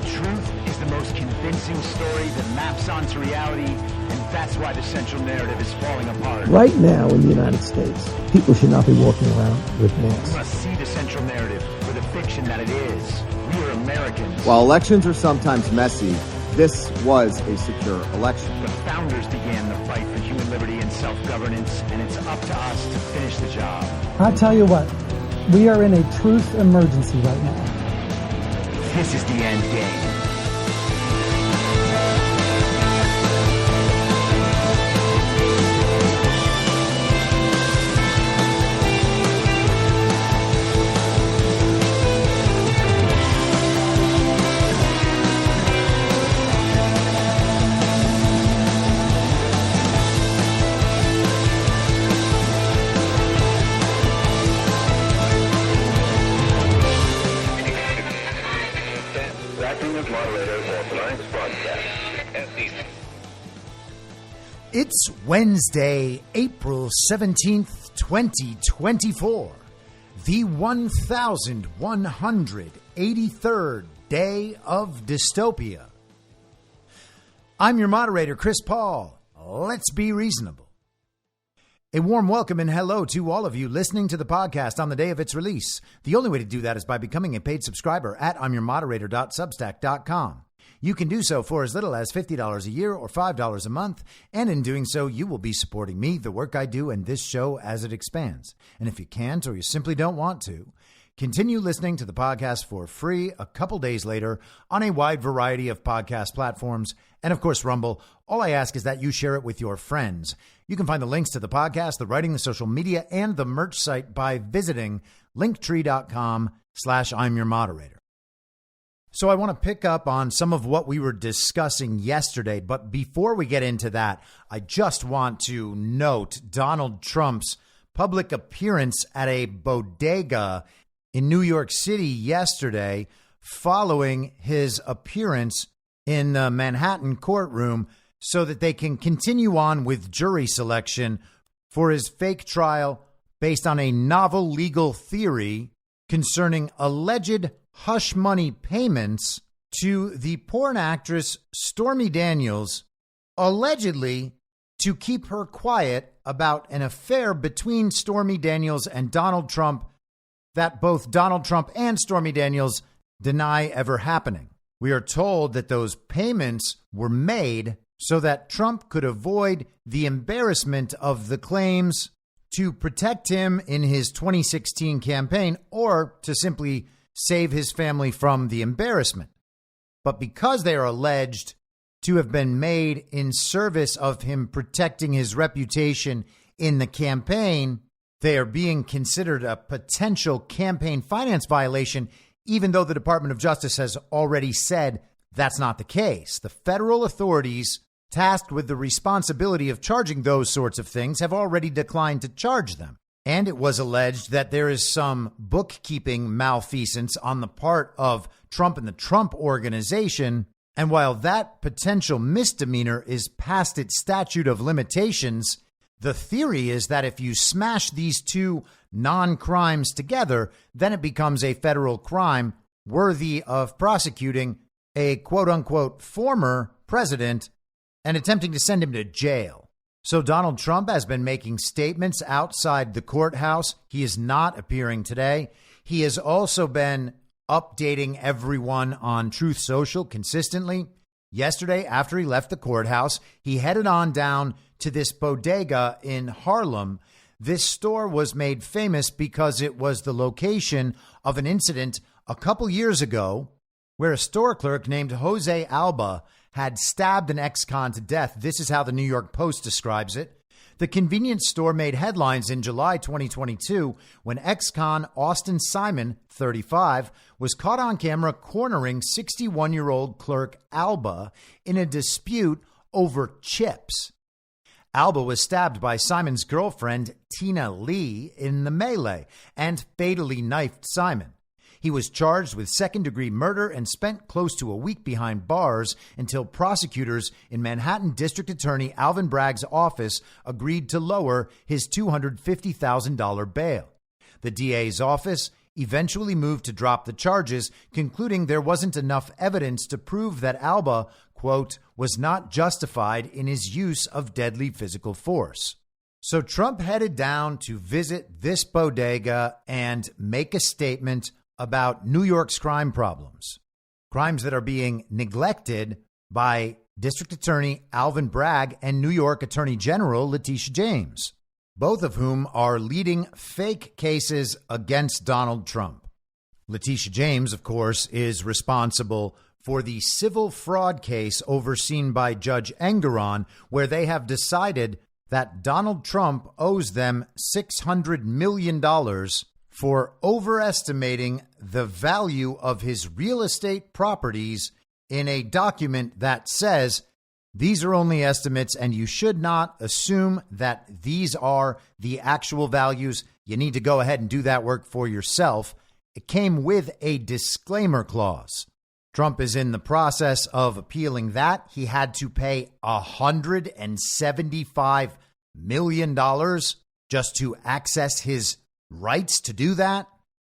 truth is the most convincing story that maps onto reality, and that's why the central narrative is falling apart. Right now in the United States, people should not be walking around with masks. We must see the central narrative for the fiction that it is. We are Americans. While elections are sometimes messy, this was a secure election. The founders began the fight for human liberty and self-governance, and it's up to us to finish the job. I'll tell you what, we are in a truth emergency right now. This is the end game. It's Wednesday, April 17th, 2024, the 1183rd day of dystopia. I'm your moderator, Chris Paul. Let's be reasonable. A warm welcome and hello to all of you listening to the podcast on the day of its release. The only way to do that is by becoming a paid subscriber at I'mYourModerator.substack.com. You can do so for as little as $50 a year or $5 a month, and in doing so, you will be supporting me, the work I do, and this show as it expands. And if you can't or you simply don't want to, continue listening to the podcast for free a couple days later on a wide variety of podcast platforms and, of course, Rumble. All I ask is that you share it with your friends. You can find the links to the podcast, the writing, the social media, and the merch site by visiting linktree.com/I'mYourModerator. So I want to pick up on some of what we were discussing yesterday. But before we get into that, I just want to note Donald Trump's public appearance at a bodega in New York City yesterday following his appearance in the Manhattan courtroom so that they can continue on with jury selection for his fake trial based on a novel legal theory concerning alleged hush money payments to the porn actress Stormy Daniels, allegedly to keep her quiet about an affair between Stormy Daniels and Donald Trump that both Donald Trump and Stormy Daniels deny ever happening. We are told that those payments were made so that Trump could avoid the embarrassment of the claims, to protect him in his 2016 campaign, or to simply save his family from the embarrassment. But because they are alleged to have been made in service of him protecting his reputation in the campaign, they are being considered a potential campaign finance violation, even though the Department of Justice has already said that's not the case. The federal authorities tasked with the responsibility of charging those sorts of things have already declined to charge them. And it was alleged that there is some bookkeeping malfeasance on the part of Trump and the Trump Organization. And while that potential misdemeanor is past its statute of limitations, the theory is that if you smash these two non-crimes together, then it becomes a federal crime worthy of prosecuting a quote-unquote former president and attempting to send him to jail. So Donald Trump has been making statements outside the courthouse. He is not appearing today. He has also been updating everyone on Truth Social consistently. Yesterday, after he left the courthouse, he headed on down to this bodega in Harlem. This store was made famous because it was the location of an incident a couple years ago where a store clerk named Jose Alba had stabbed an ex-con to death. This is how the New York Post describes it. The convenience store made headlines in July 2022 when ex-con Austin Simon, 35, was caught on camera cornering 61-year-old clerk Alba in a dispute over chips. Alba was stabbed by Simon's girlfriend, Tina Lee, in the melee and fatally knifed Simon. He was charged with second-degree murder and spent close to a week behind bars until prosecutors in Manhattan District Attorney Alvin Bragg's office agreed to lower his $250,000 bail. The DA's office eventually moved to drop the charges, concluding there wasn't enough evidence to prove that Alba, quote, was not justified in his use of deadly physical force. So Trump headed down to visit this bodega and make a statement about New York's crime problems, crimes that are being neglected by District Attorney Alvin Bragg and New York Attorney General Letitia James, both of whom are leading fake cases against Donald Trump. Letitia James, of course, is responsible for the civil fraud case overseen by Judge Engeron, where they have decided that Donald Trump owes them $600 million for overestimating the value of his real estate properties in a document that says these are only estimates and you should not assume that these are the actual values. You need to go ahead and do that work for yourself. It came with a disclaimer clause. Trump is in the process of appealing that. He had to pay $175 million just to access his rights to do that.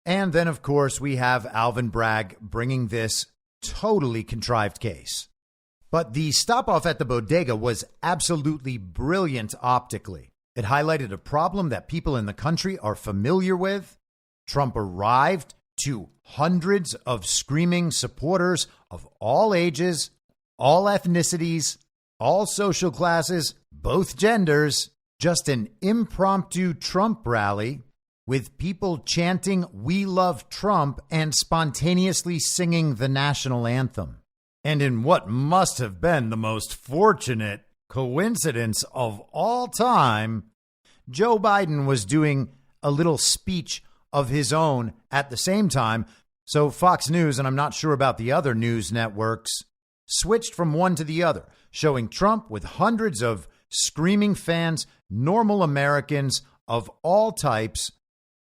And then, of course, we have Alvin Bragg bringing this totally contrived case. But the stop-off at the bodega was absolutely brilliant optically. It highlighted a problem that people in the country are familiar with. Trump arrived to hundreds of screaming supporters of all ages, all ethnicities, all social classes, both genders, just an impromptu Trump rally with people chanting "We love Trump" and spontaneously singing the national anthem. And in what must have been the most fortunate coincidence of all time, Joe Biden was doing a little speech of his own at the same time. So Fox News, and I'm not sure about the other news networks, switched from one to the other, showing Trump with hundreds of screaming fans, normal Americans of all types.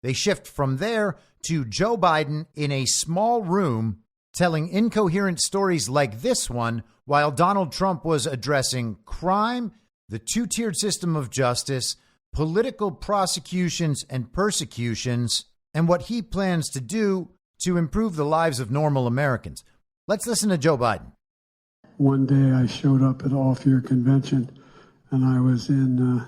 They shift from there to Joe Biden in a small room telling incoherent stories like this one, while Donald Trump was addressing crime, the two-tiered system of justice, political prosecutions and persecutions, and what he plans to do to improve the lives of normal Americans. Let's listen to Joe Biden. One day I showed up at an off-year convention, and I was in the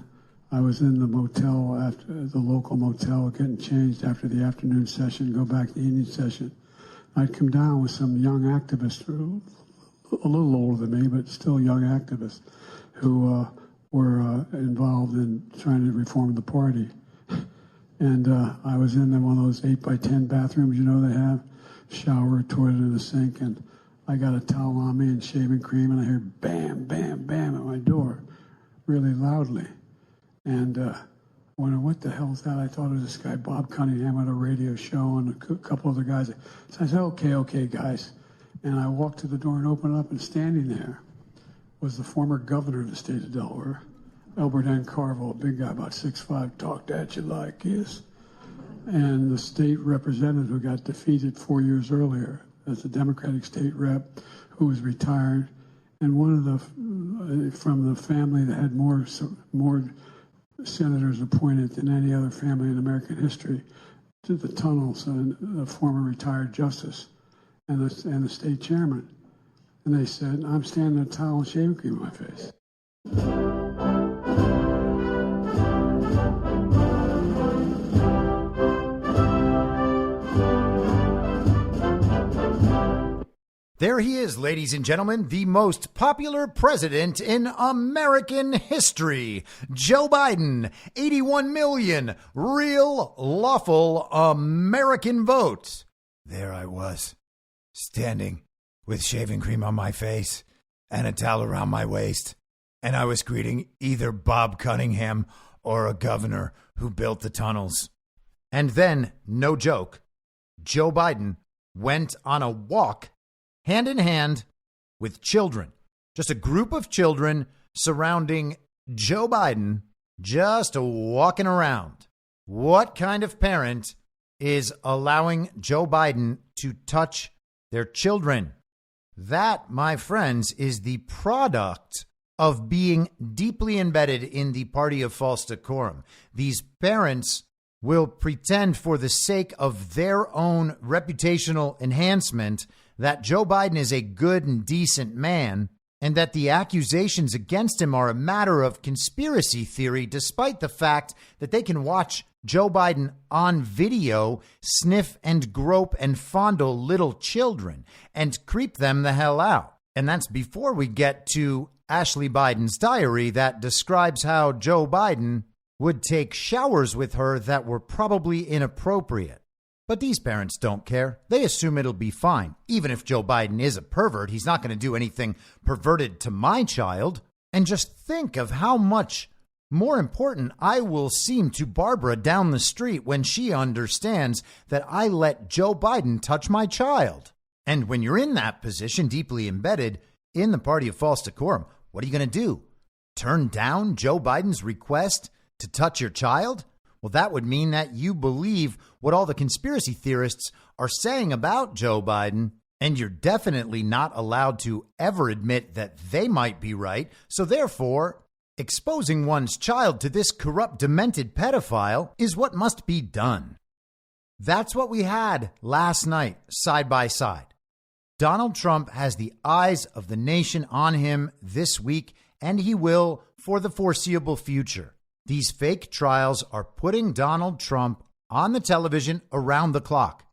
motel, after the local motel, getting changed after the afternoon session, go back to the evening session. I'd come down with some young activists, a little older than me, but still young activists, who were involved in trying to reform the party. And I was in one of those 8x10 bathrooms, they have, shower, toilet, and a sink, and I got a towel on me and shaving cream, and I hear bam, bam, bam at my door, really loudly. And wondering what the hell is that? I thought it was this guy, Bob Cunningham, at a radio show, and a couple other guys. So I said, okay, guys. And I walked to the door and opened it up, and standing there was the former governor of the state of Delaware, Albert N. Carville, a big guy, about 6'5", talk that you like, yes. And the state representative who got defeated 4 years earlier as a Democratic state rep who was retired, and one of the, from the family that had more senators appointed than any other family in American history, to the tunnels, and the former retired justice and the state chairman. And they said, I'm standing in a towel and shaving cream on my face. There he is, ladies and gentlemen, the most popular president in American history, Joe Biden, 81 million real, lawful American votes. There I was, standing with shaving cream on my face and a towel around my waist, and I was greeting either Bob Cunningham or a governor who built the tunnels. And then, no joke, Joe Biden went on a walk hand in hand with children, just a group of children surrounding Joe Biden, just walking around. What kind of parent is allowing Joe Biden to touch their children? That, my friends, is the product of being deeply embedded in the party of false decorum. These parents will pretend for the sake of their own reputational enhancement that Joe Biden is a good and decent man and that the accusations against him are a matter of conspiracy theory, despite the fact that they can watch Joe Biden on video sniff and grope and fondle little children and creep them the hell out. And that's before we get to Ashley Biden's diary that describes how Joe Biden would take showers with her that were probably inappropriate. But these parents don't care. They assume it'll be fine. Even if Joe Biden is a pervert, he's not going to do anything perverted to my child. And just think of how much more important I will seem to Barbara down the street when she understands that I let Joe Biden touch my child. And when you're in that position, deeply embedded in the party of false decorum, what are you going to do? Turn down Joe Biden's request to touch your child? Well, that would mean that you believe what all the conspiracy theorists are saying about Joe Biden, and you're definitely not allowed to ever admit that they might be right. So therefore, exposing one's child to this corrupt, demented pedophile is what must be done. That's what we had last night, side by side. Donald Trump has the eyes of the nation on him this week, and he will for the foreseeable future. These fake trials are putting Donald Trump on the television around the clock.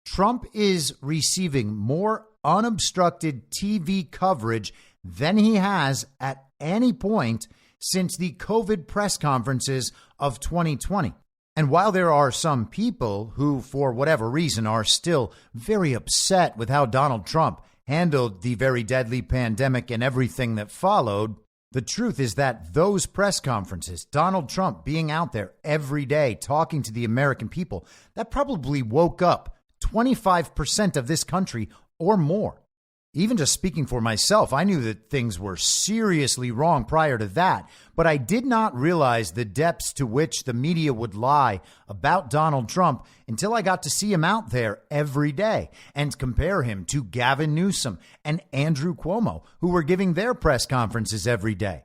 Trump is receiving more unobstructed TV coverage than he has at any point since the COVID press conferences of 2020. And while there are some people who, for whatever reason, are still very upset with how Donald Trump handled the very deadly pandemic and everything that followed, the truth is that those press conferences, Donald Trump being out there every day talking to the American people, that probably woke up 25% of this country or more. Even just speaking for myself, I knew that things were seriously wrong prior to that, but I did not realize the depths to which the media would lie about Donald Trump until I got to see him out there every day and compare him to Gavin Newsom and Andrew Cuomo, who were giving their press conferences every day.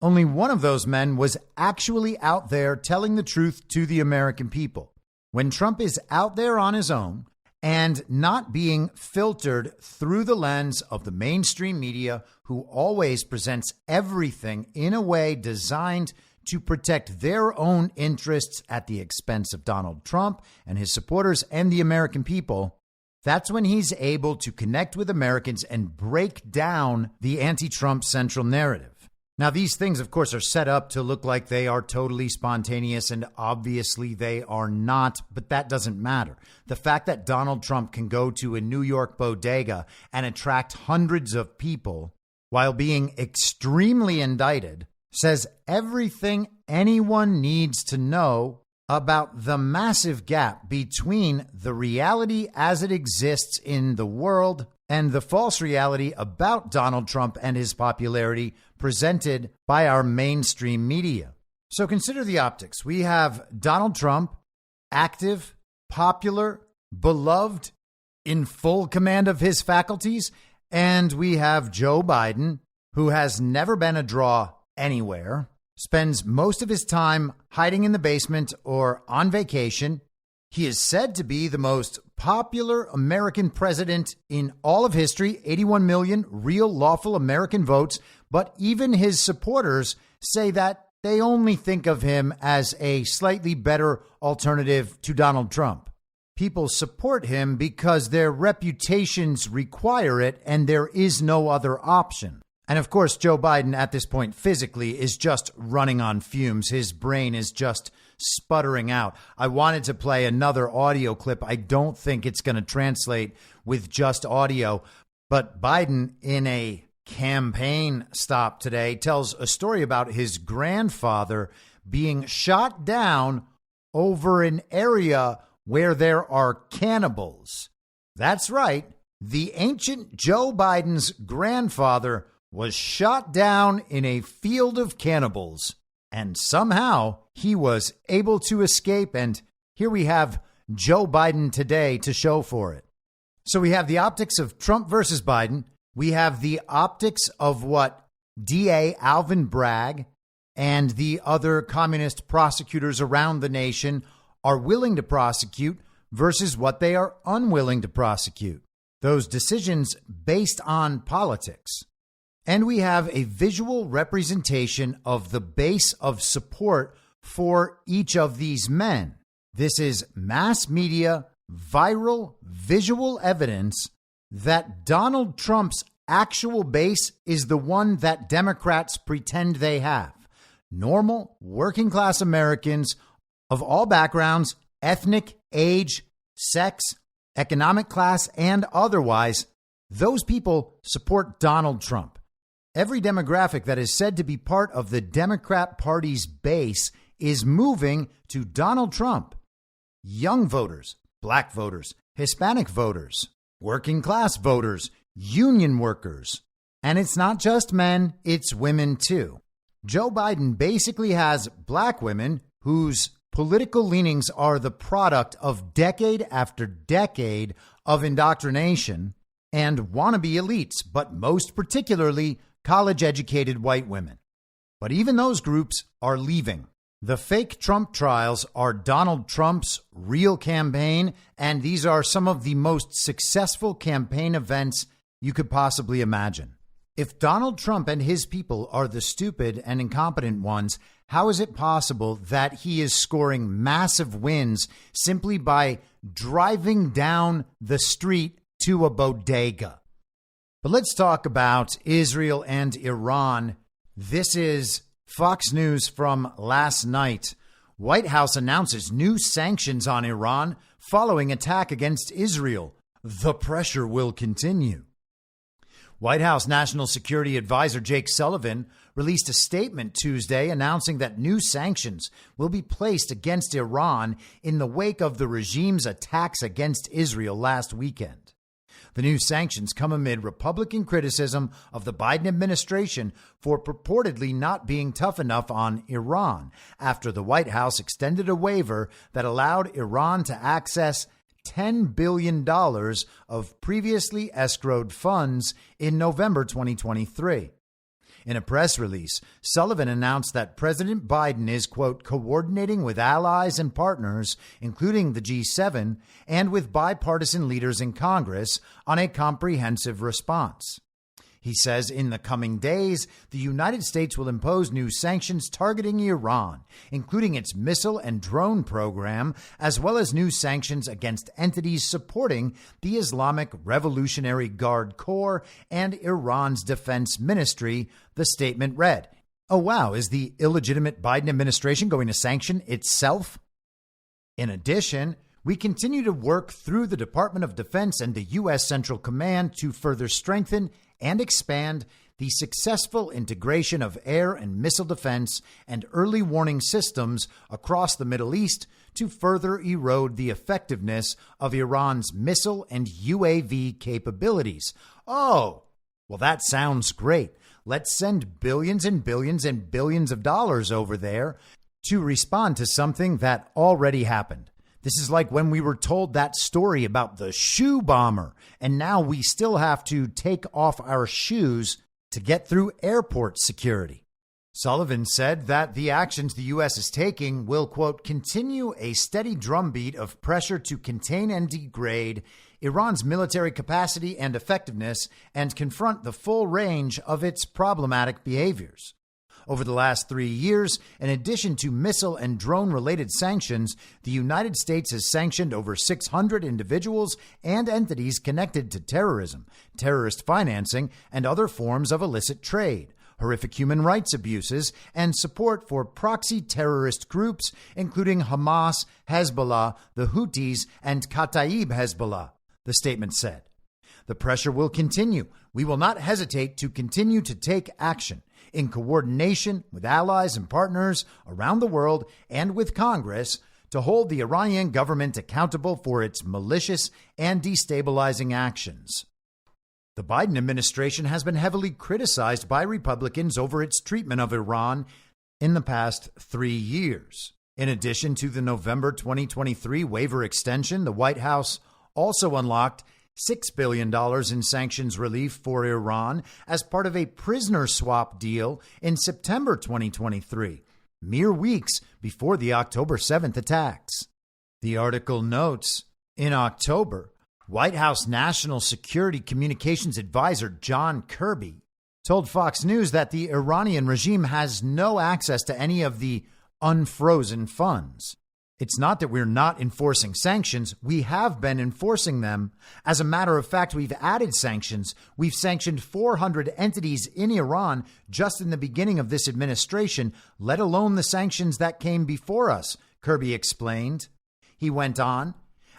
Only one of those men was actually out there telling the truth to the American people. When Trump is out there on his own, and not being filtered through the lens of the mainstream media, who always presents everything in a way designed to protect their own interests at the expense of Donald Trump and his supporters and the American people, that's when he's able to connect with Americans and break down the anti-Trump central narrative. Now, these things, of course, are set up to look like they are totally spontaneous, and obviously they are not, but that doesn't matter. The fact that Donald Trump can go to a New York bodega and attract hundreds of people while being extremely indicted says everything anyone needs to know about the massive gap between the reality as it exists in the world and the false reality about Donald Trump and his popularity presented by our mainstream media. So consider the optics. We have Donald Trump, active, popular, beloved, in full command of his faculties, and we have Joe Biden, who has never been a draw anywhere, spends most of his time hiding in the basement or on vacation. He is said to be the most popular American president in all of history, 81 million real lawful American votes. But even his supporters say that they only think of him as a slightly better alternative to Donald Trump. People support him because their reputations require it and there is no other option. And of course, Joe Biden at this point physically is just running on fumes. His brain is just sputtering out. I wanted to play another audio clip. I don't think it's going to translate with just audio. But Biden, in a campaign stop today, tells a story about his grandfather being shot down over an area where there are cannibals. That's right. The ancient Joe Biden's grandfather was shot down in a field of cannibals, and somehow he was able to escape. And here we have Joe Biden today to show for it. So we have the optics of Trump versus Biden. We have the optics of what DA Alvin Bragg and the other communist prosecutors around the nation are willing to prosecute versus what they are unwilling to prosecute. Those decisions based on politics. And we have a visual representation of the base of support for each of these men. This is mass media, viral, visual evidence that Donald Trump's actual base is the one that Democrats pretend they have. Normal, working class Americans of all backgrounds, ethnic, age, sex, economic class, and otherwise, those people support Donald Trump. Every demographic that is said to be part of the Democrat Party's base is moving to Donald Trump. Young voters, black voters, Hispanic voters, working class voters, union workers. And it's not just men, it's women too. Joe Biden basically has black women whose political leanings are the product of decade after decade of indoctrination and wannabe elites, but most particularly college-educated white women. But even those groups are leaving. The fake Trump trials are Donald Trump's real campaign, and these are some of the most successful campaign events you could possibly imagine. If Donald Trump and his people are the stupid and incompetent ones, how is it possible that he is scoring massive wins simply by driving down the street to a bodega? But let's talk about Israel and Iran. This is Fox News from last night. White House announces new sanctions on Iran following attack against Israel. The pressure will continue. White House National Security Advisor Jake Sullivan released a statement Tuesday announcing that new sanctions will be placed against Iran in the wake of the regime's attacks against Israel last weekend. The new sanctions come amid Republican criticism of the Biden administration for purportedly not being tough enough on Iran after the White House extended a waiver that allowed Iran to access $10 billion of previously escrowed funds in November 2023. In a press release, Sullivan announced that President Biden is, quote, coordinating with allies and partners, including the G7, and with bipartisan leaders in Congress on a comprehensive response. He says in the coming days, the United States will impose new sanctions targeting Iran, including its missile and drone program, as well as new sanctions against entities supporting the Islamic Revolutionary Guard Corps and Iran's defense ministry, the statement read. Oh, wow. Is the illegitimate Biden administration going to sanction itself? In addition, we continue to work through the Department of Defense and the U.S. Central Command to further strengthen and expand the successful integration of air and missile defense and early warning systems across the Middle East to further erode the effectiveness of Iran's missile and UAV capabilities. Oh, well, that sounds great. Let's send billions and billions and billions of dollars over there to respond to something that already happened. This is like when we were told that story about the shoe bomber, and now we still have to take off our shoes to get through airport security. Sullivan said that the actions the U.S. is taking will, quote, continue a steady drumbeat of pressure to contain and degrade Iran's military capacity and effectiveness and confront the full range of its problematic behaviors. Over the last 3 years, in addition to missile and drone-related sanctions, the United States has sanctioned over 600 individuals and entities connected to terrorism, terrorist financing, and other forms of illicit trade, horrific human rights abuses, and support for proxy terrorist groups, including Hamas, Hezbollah, the Houthis, and Kataib Hezbollah, the statement said. The pressure will continue. We will not hesitate to continue to take action in coordination with allies and partners around the world and with Congress to hold the Iranian government accountable for its malicious and destabilizing actions. The Biden administration has been heavily criticized by Republicans over its treatment of Iran in the past 3 years. In addition to the November 2023 waiver extension, the White House also unlocked $6 billion in sanctions relief for Iran as part of a prisoner swap deal in September 2023, mere weeks before the October 7th attacks. The article notes, in October, White House National Security Communications Advisor John Kirby told Fox News that the Iranian regime has no access to any of the unfrozen funds. It's not that we're not enforcing sanctions. We have been enforcing them. As a matter of fact, we've added sanctions. We've sanctioned 400 entities in Iran just in the beginning of this administration, let alone the sanctions that came before us, Kirby explained. He went on,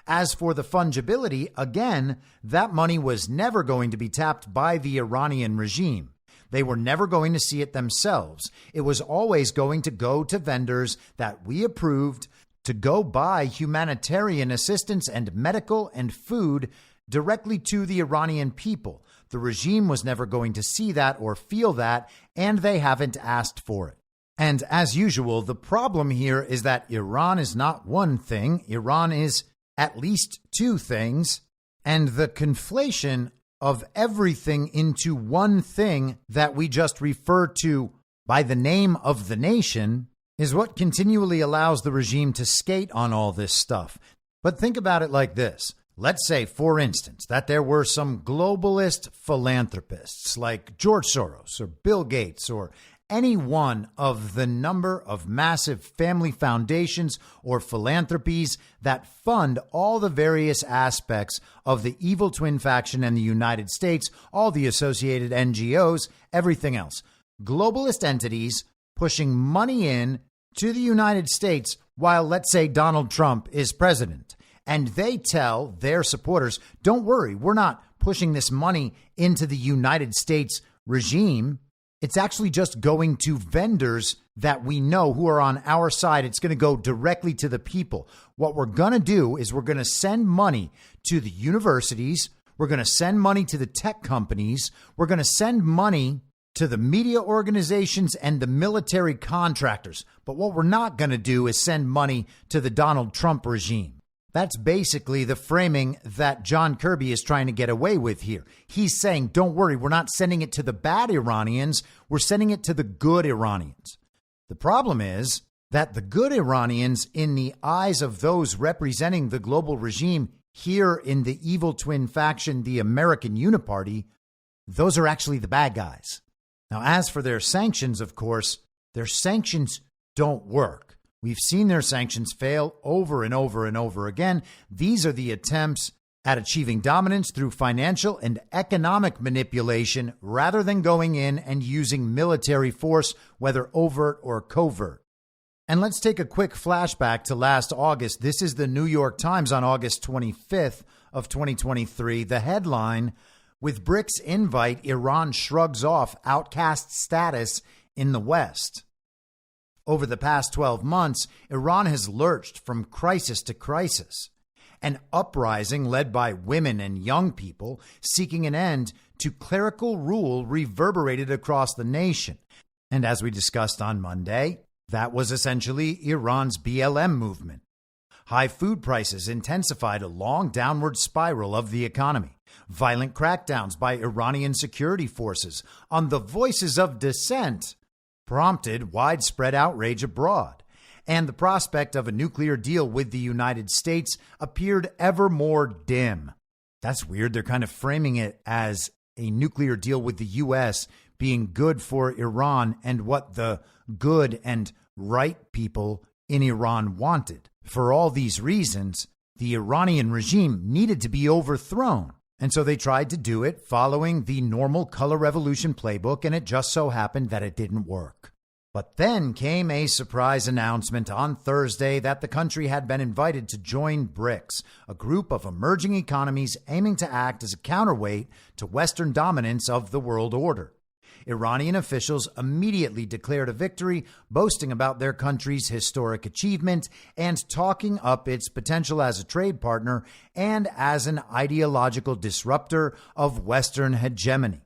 as for the fungibility, again, that money was never going to be tapped by the Iranian regime. They were never going to see it themselves. It was always going to go to vendors that we approved to go buy humanitarian assistance and medical and food directly to the Iranian people. The regime was never going to see that or feel that, and they haven't asked for it. And as usual, the problem here is that Iran is not one thing. Iran is at least two things, and the conflation of everything into one thing that we just refer to by the name of the nation is what continually allows the regime to skate on all this stuff. But think about it like this. Let's say, for instance, that there were some globalist philanthropists like George Soros or Bill Gates or any one of the number of massive family foundations or philanthropies that fund all the various aspects of the evil twin faction and the United States, all the associated NGOs, everything else. Globalist entities pushing money in to the United States while, let's say, Donald Trump is president. And they tell their supporters, don't worry, we're not pushing this money into the United States regime. It's actually just going to vendors that we know who are on our side. It's going to go directly to the people. What we're going to do is we're going to send money to the universities. We're going to send money to the tech companies. We're going to send money to the media organizations and the military contractors. But what we're not going to do is send money to the Donald Trump regime. That's basically the framing that John Kirby is trying to get away with here. He's saying, don't worry, we're not sending it to the bad Iranians. We're sending it to the good Iranians. The problem is that the good Iranians, in the eyes of those representing the global regime here in the evil twin faction, the American Uniparty, those are actually the bad guys. Now, as for their sanctions, of course, their sanctions don't work. We've seen their sanctions fail over and over and over again. These are the attempts at achieving dominance through financial and economic manipulation rather than going in and using military force, whether overt or covert. And let's take a quick flashback to last August. This is the New York Times on August 25th of 2023. The headline, with BRICS invite, Iran shrugs off outcast status in the West. Over the past 12 months, Iran has lurched from crisis to crisis. An uprising led by women and young people seeking an end to clerical rule reverberated across the nation. And as we discussed on Monday, that was essentially Iran's BLM movement. High food prices intensified a long downward spiral of the economy. Violent crackdowns by Iranian security forces on the voices of dissent prompted widespread outrage abroad, and the prospect of a nuclear deal with the United States appeared ever more dim. That's weird. They're kind of framing it as a nuclear deal with the U.S. being good for Iran and what the good and right people in Iran wanted. For all these reasons, the Iranian regime needed to be overthrown. And so they tried to do it following the normal color revolution playbook, and it just so happened that it didn't work. But then came a surprise announcement on Thursday that the country had been invited to join BRICS, a group of emerging economies aiming to act as a counterweight to Western dominance of the world order. Iranian officials immediately declared a victory, boasting about their country's historic achievement and talking up its potential as a trade partner and as an ideological disruptor of Western hegemony.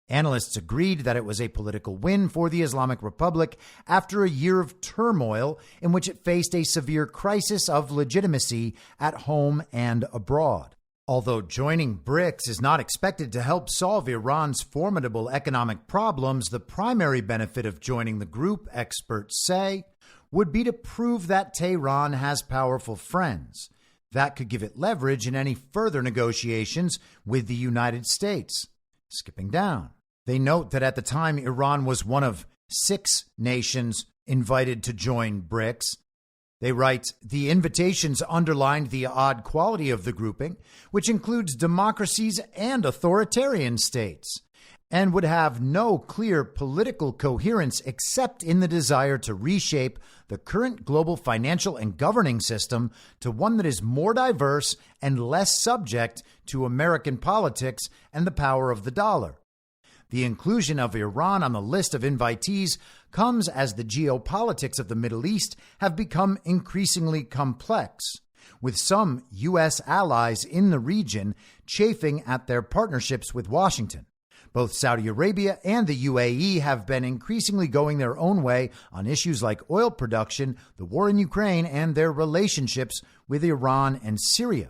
Analysts agreed that it was a political win for the Islamic Republic after a year of turmoil in which it faced a severe crisis of legitimacy at home and abroad. Although joining BRICS is not expected to help solve Iran's formidable economic problems, the primary benefit of joining the group, experts say, would be to prove that Tehran has powerful friends that could give it leverage in any further negotiations with the United States. Skipping down, they note that at the time Iran was one of 6 nations invited to join BRICS. They write, the invitations underlined the odd quality of the grouping, which includes democracies and authoritarian states, and would have no clear political coherence except in the desire to reshape the current global financial and governing system to one that is more diverse and less subject to American politics and the power of the dollar. The inclusion of Iran on the list of invitees comes as the geopolitics of the Middle East have become increasingly complex, with some U.S. allies in the region chafing at their partnerships with Washington. Both Saudi Arabia and the UAE have been increasingly going their own way on issues like oil production, the war in Ukraine, and their relationships with Iran and Syria.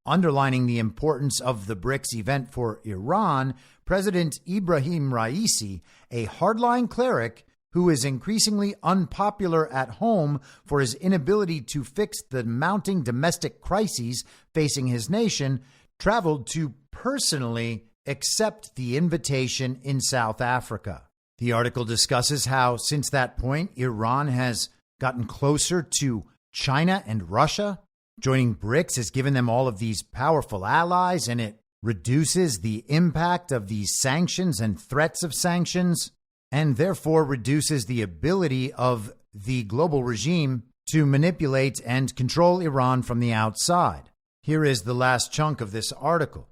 Underlining the importance of the BRICS event for Iran, President Ibrahim Raisi, a hardline cleric who is increasingly unpopular at home for his inability to fix the mounting domestic crises facing his nation, traveled to personally accept the invitation in South Africa. The article discusses how, since that point, Iran has gotten closer to China and Russia. Joining BRICS has given them all of these powerful allies, and it reduces the impact of these sanctions and threats of sanctions, and therefore reduces the ability of the global regime to manipulate and control Iran from the outside. Here is the last chunk of this article.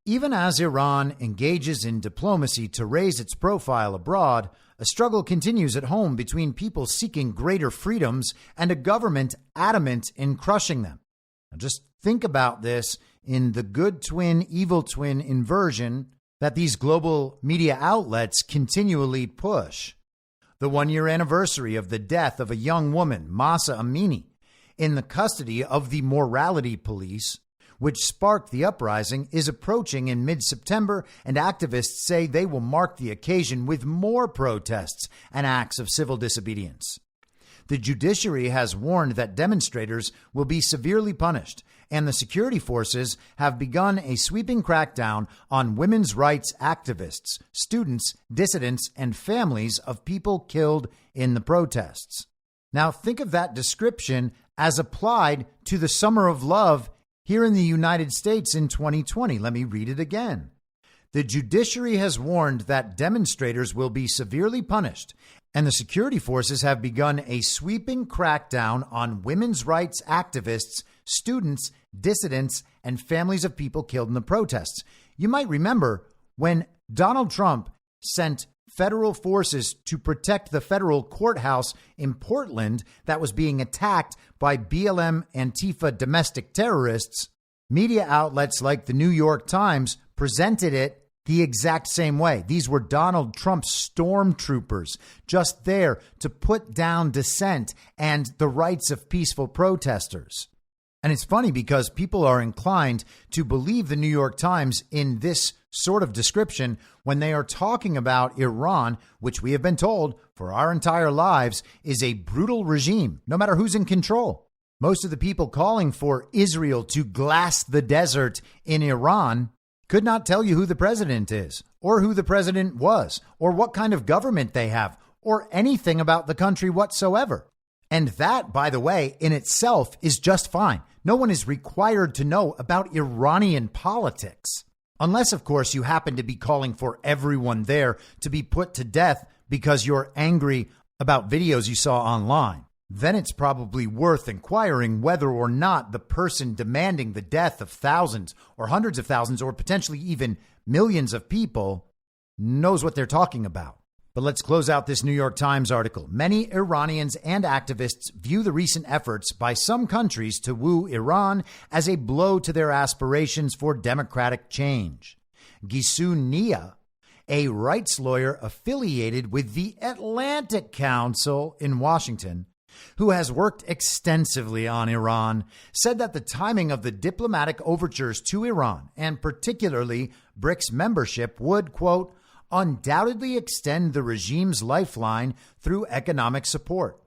Even as Iran engages in diplomacy to raise its profile abroad, a struggle continues at home between people seeking greater freedoms and a government adamant in crushing them. Now just think about this in the good twin, evil twin inversion that these global media outlets continually push. The 1-year anniversary of the death of a young woman, Mahsa Amini, in the custody of the morality police, which sparked the uprising, is approaching in mid-September, and activists say they will mark the occasion with more protests and acts of civil disobedience. The judiciary has warned that demonstrators will be severely punished, and the security forces have begun a sweeping crackdown on women's rights activists, students, dissidents, and families of people killed in the protests. Now think of that description as applied to the Summer of Love here in the United States in 2020. Let me read it again. The judiciary has warned that demonstrators will be severely punished, and the security forces have begun a sweeping crackdown on women's rights activists, students, dissidents, and families of people killed in the protests. You might remember when Donald Trump sent federal forces to protect the federal courthouse in Portland that was being attacked by BLM Antifa domestic terrorists. Media outlets like the New York Times presented it the exact same way. These were Donald Trump's stormtroopers just there to put down dissent and the rights of peaceful protesters. And it's funny because people are inclined to believe the New York Times in this sort of description when they are talking about Iran, which we have been told for our entire lives is a brutal regime, no matter who's in control. Most of the people calling for Israel to glass the desert in Iran could not tell you who the president is, or who the president was, or what kind of government they have, or anything about the country whatsoever. And that, by the way, in itself is just fine. No one is required to know about Iranian politics. Unless, of course, you happen to be calling for everyone there to be put to death because you're angry about videos you saw online. Then it's probably worth inquiring whether or not the person demanding the death of thousands or hundreds of thousands or potentially even millions of people knows what they're talking about. But let's close out this New York Times article. Many Iranians and activists view the recent efforts by some countries to woo Iran as a blow to their aspirations for democratic change. Gisu Nia, a rights lawyer affiliated with the Atlantic Council in Washington, who has worked extensively on Iran, said that the timing of the diplomatic overtures to Iran, and particularly BRICS membership, would, quote, undoubtedly extend the regime's lifeline through economic support.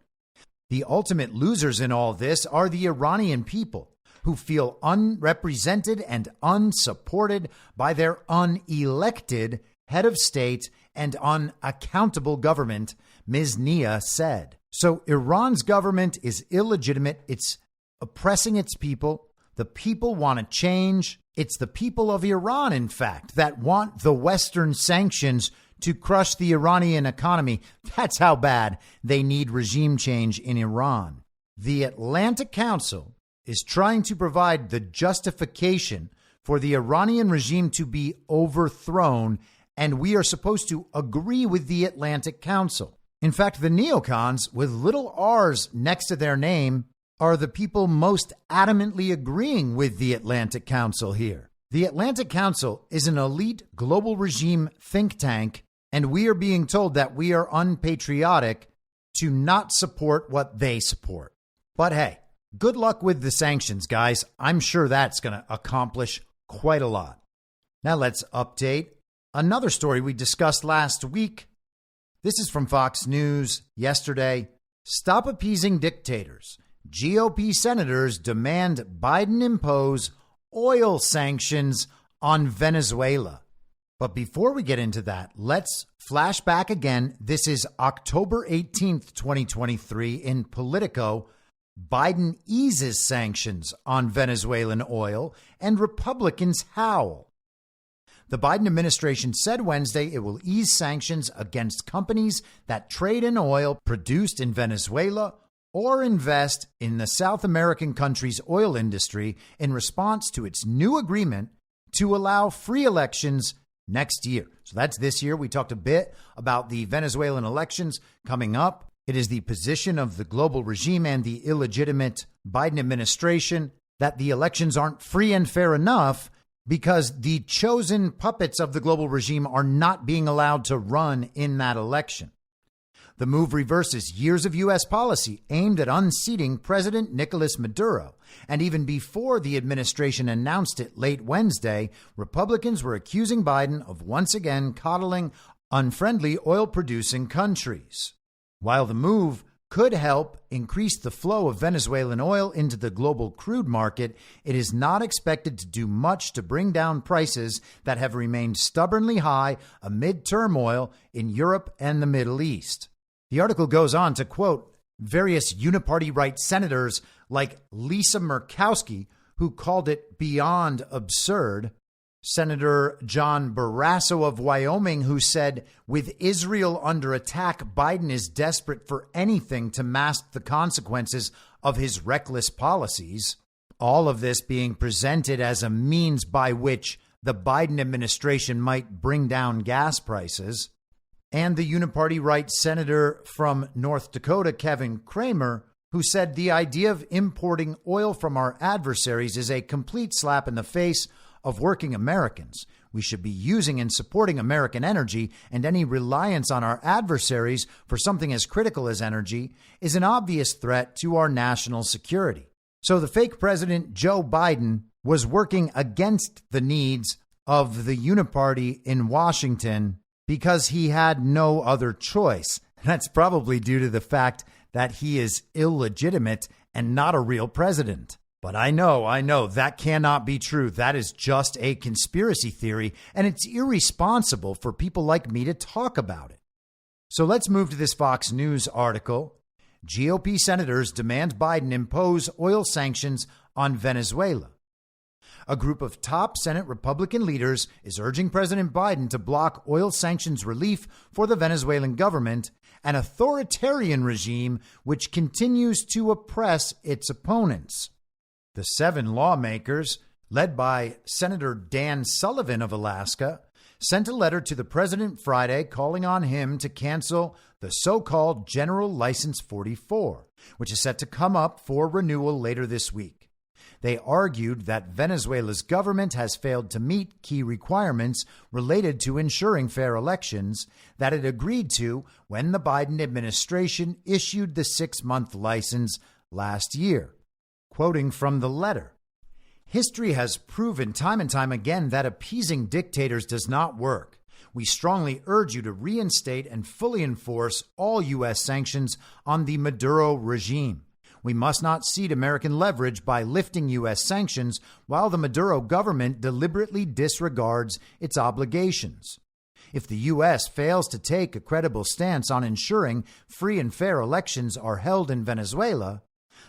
The ultimate losers in all this are the Iranian people, who feel unrepresented and unsupported by their unelected head of state and unaccountable government, Ms. Nia said. So Iran's government is illegitimate. It's oppressing its people. The people want to change. It's the people of Iran, in fact, that want the Western sanctions to crush the Iranian economy. That's how bad they need regime change in Iran. The Atlantic Council is trying to provide the justification for the Iranian regime to be overthrown, and we are supposed to agree with the Atlantic Council. In fact, the neocons, with little r's next to their name, are the people most adamantly agreeing with the Atlantic Council here. The Atlantic Council is an elite global regime think tank, and we are being told that we are unpatriotic to not support what they support. But hey, good luck with the sanctions, guys. I'm sure that's going to accomplish quite a lot. Now let's update another story we discussed last week. This is from Fox News yesterday. Stop appeasing dictators. GOP senators demand Biden impose oil sanctions on Venezuela. But before we get into that, let's flash back again. This is October 18th, 2023 in Politico. Biden eases sanctions on Venezuelan oil and Republicans howl. The Biden administration said Wednesday it will ease sanctions against companies that trade in oil produced in Venezuela or invest in the South American country's oil industry in response to its new agreement to allow free elections next year. So that's this year. We talked a bit about the Venezuelan elections coming up. It is the position of the global regime and the illegitimate Biden administration that the elections aren't free and fair enough because the chosen puppets of the global regime are not being allowed to run in that election. The move reverses years of U.S. policy aimed at unseating President Nicolas Maduro. And even before the administration announced it late Wednesday, Republicans were accusing Biden of once again coddling unfriendly oil-producing countries. While the move could help increase the flow of Venezuelan oil into the global crude market, it is not expected to do much to bring down prices that have remained stubbornly high amid turmoil in Europe and the Middle East. The article goes on to quote various Uniparty right senators like Lisa Murkowski, who called it beyond absurd. Senator John Barrasso of Wyoming, who said, with Israel under attack, Biden is desperate for anything to mask the consequences of his reckless policies. All of this being presented as a means by which the Biden administration might bring down gas prices. And the Uniparty right senator from North Dakota, Kevin Cramer, who said the idea of importing oil from our adversaries is a complete slap in the face of working Americans. We should be using and supporting American energy, and any reliance on our adversaries for something as critical as energy is an obvious threat to our national security. So the fake president, Joe Biden, was working against the needs of the Uniparty in Washington because he had no other choice. That's probably due to the fact that he is illegitimate and not a real president. But I know that cannot be true. That is just a conspiracy theory, and it's irresponsible for people like me to talk about it. So let's move to this Fox News article. GOP senators demand Biden impose oil sanctions on Venezuela. A group of top Senate Republican leaders is urging President Biden to block oil sanctions relief for the Venezuelan government, an authoritarian regime which continues to oppress its opponents. The 7 lawmakers, led by Senator Dan Sullivan of Alaska, sent a letter to the president Friday calling on him to cancel the so-called General License 44, which is set to come up for renewal later this week. They argued that Venezuela's government has failed to meet key requirements related to ensuring fair elections that it agreed to when the Biden administration issued the 6-month license last year. Quoting from the letter, history has proven time and time again that appeasing dictators does not work. We strongly urge you to reinstate and fully enforce all U.S. sanctions on the Maduro regime. We must not cede American leverage by lifting U.S. sanctions while the Maduro government deliberately disregards its obligations. If the U.S. fails to take a credible stance on ensuring free and fair elections are held in Venezuela,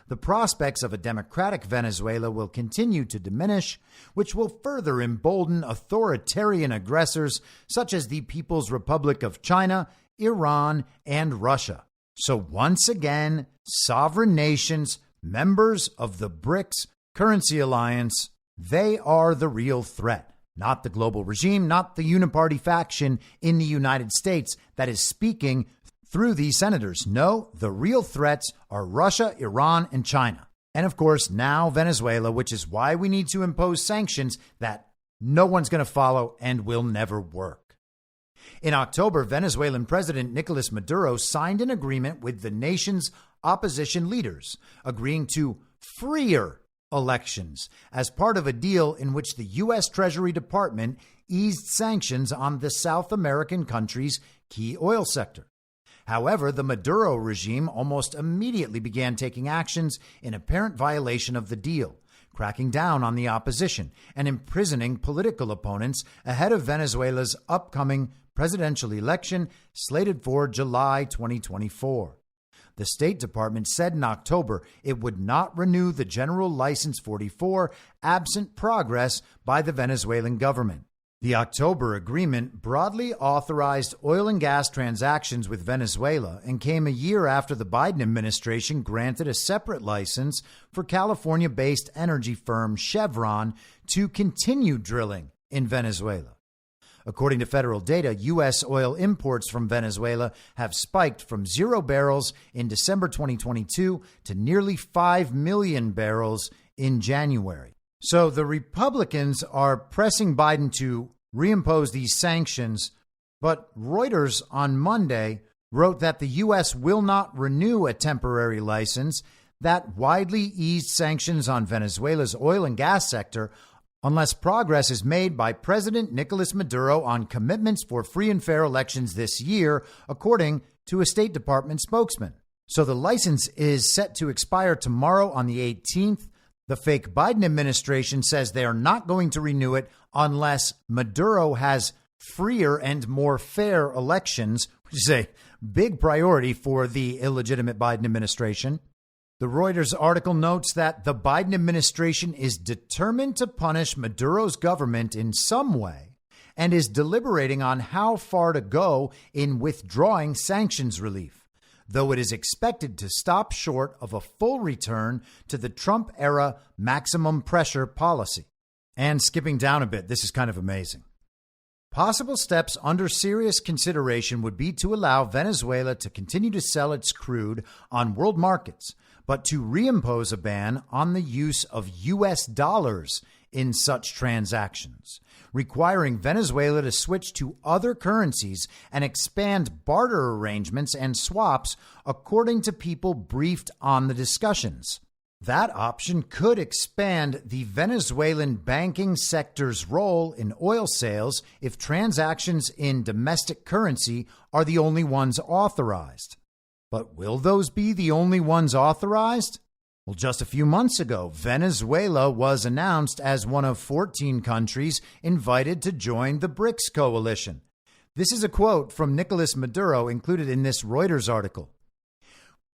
the prospects of a democratic Venezuela will continue to diminish, which will further embolden authoritarian aggressors such as the People's Republic of China, Iran, and Russia. So once again, sovereign nations, members of the BRICS currency alliance, they are the real threat. Not the global regime, not the Uniparty faction in the United States that is speaking through these senators. No, the real threats are Russia, Iran, and China. And of course, now Venezuela, which is why we need to impose sanctions that no one's going to follow and will never work. In October, Venezuelan President Nicolas Maduro signed an agreement with the nation's opposition leaders, agreeing to freer elections as part of a deal in which the U.S. Treasury Department eased sanctions on the South American country's key oil sector. However, the Maduro regime almost immediately began taking actions in apparent violation of the deal, cracking down on the opposition and imprisoning political opponents ahead of Venezuela's upcoming presidential election slated for July 2024. The State Department said in October it would not renew the General License 44 absent progress by the Venezuelan government. The October agreement broadly authorized oil and gas transactions with Venezuela and came a year after the Biden administration granted a separate license for California-based energy firm Chevron to continue drilling in Venezuela. According to federal data, U.S. oil imports from Venezuela have spiked from 0 barrels in December 2022 to nearly 5 million barrels in January. So the Republicans are pressing Biden to reimpose these sanctions, but Reuters on Monday wrote that the U.S. will not renew a temporary license that widely eased sanctions on Venezuela's oil and gas sector unless progress is made by President Nicolas Maduro on commitments for free and fair elections this year, according to a State Department spokesman. So the license is set to expire tomorrow on the 18th. The fake Biden administration says they are not going to renew it unless Maduro has freer and more fair elections, which is a big priority for the illegitimate Biden administration. The Reuters article notes that the Biden administration is determined to punish Maduro's government in some way and is deliberating on how far to go in withdrawing sanctions relief, though it is expected to stop short of a full return to the Trump-era maximum pressure policy. And skipping down a bit, this is kind of amazing. Possible steps under serious consideration would be to allow Venezuela to continue to sell its crude on world markets, but to reimpose a ban on the use of U.S. dollars in such transactions, requiring Venezuela to switch to other currencies and expand barter arrangements and swaps, according to people briefed on the discussions. That option could expand the Venezuelan banking sector's role in oil sales if transactions in domestic currency are the only ones authorized. But will those be the only ones authorized? Well, just a few months ago, Venezuela was announced as one of 14 countries invited to join the BRICS coalition. This is a quote from Nicolas Maduro included in this Reuters article.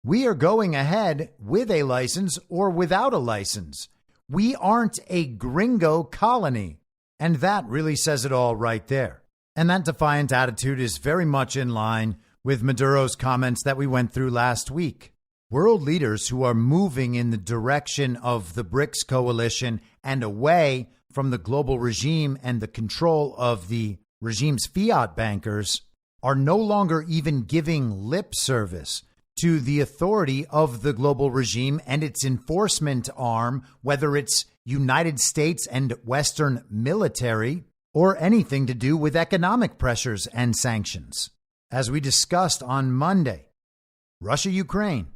"We are going ahead with a license or without a license. We aren't a gringo colony." And that really says it all right there. And that defiant attitude is very much in line with Maduro's comments that we went through last week. World leaders who are moving in the direction of the BRICS coalition and away from the global regime and the control of the regime's fiat bankers are no longer even giving lip service to the authority of the global regime and its enforcement arm, whether it's United States and Western military or anything to do with economic pressures and sanctions. As we discussed on Monday, Russia-Ukraine,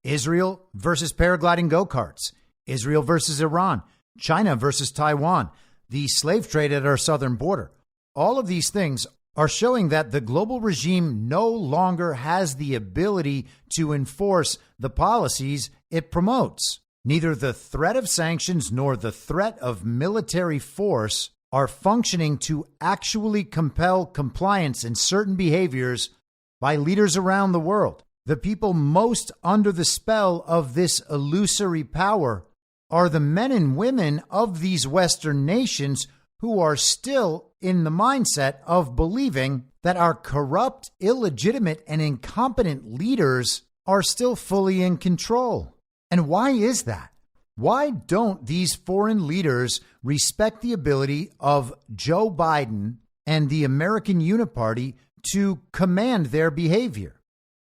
Israel versus paragliding go-karts, Israel versus Iran, China versus Taiwan, the slave trade at our southern border. All of these things are showing that the global regime no longer has the ability to enforce the policies it promotes. Neither the threat of sanctions nor the threat of military force are functioning to actually compel compliance in certain behaviors by leaders around the world. The people most under the spell of this illusory power are the men and women of these Western nations who are still in the mindset of believing that our corrupt, illegitimate, and incompetent leaders are still fully in control. And why is that? Why don't these foreign leaders respect the ability of Joe Biden and the American Uniparty to command their behavior?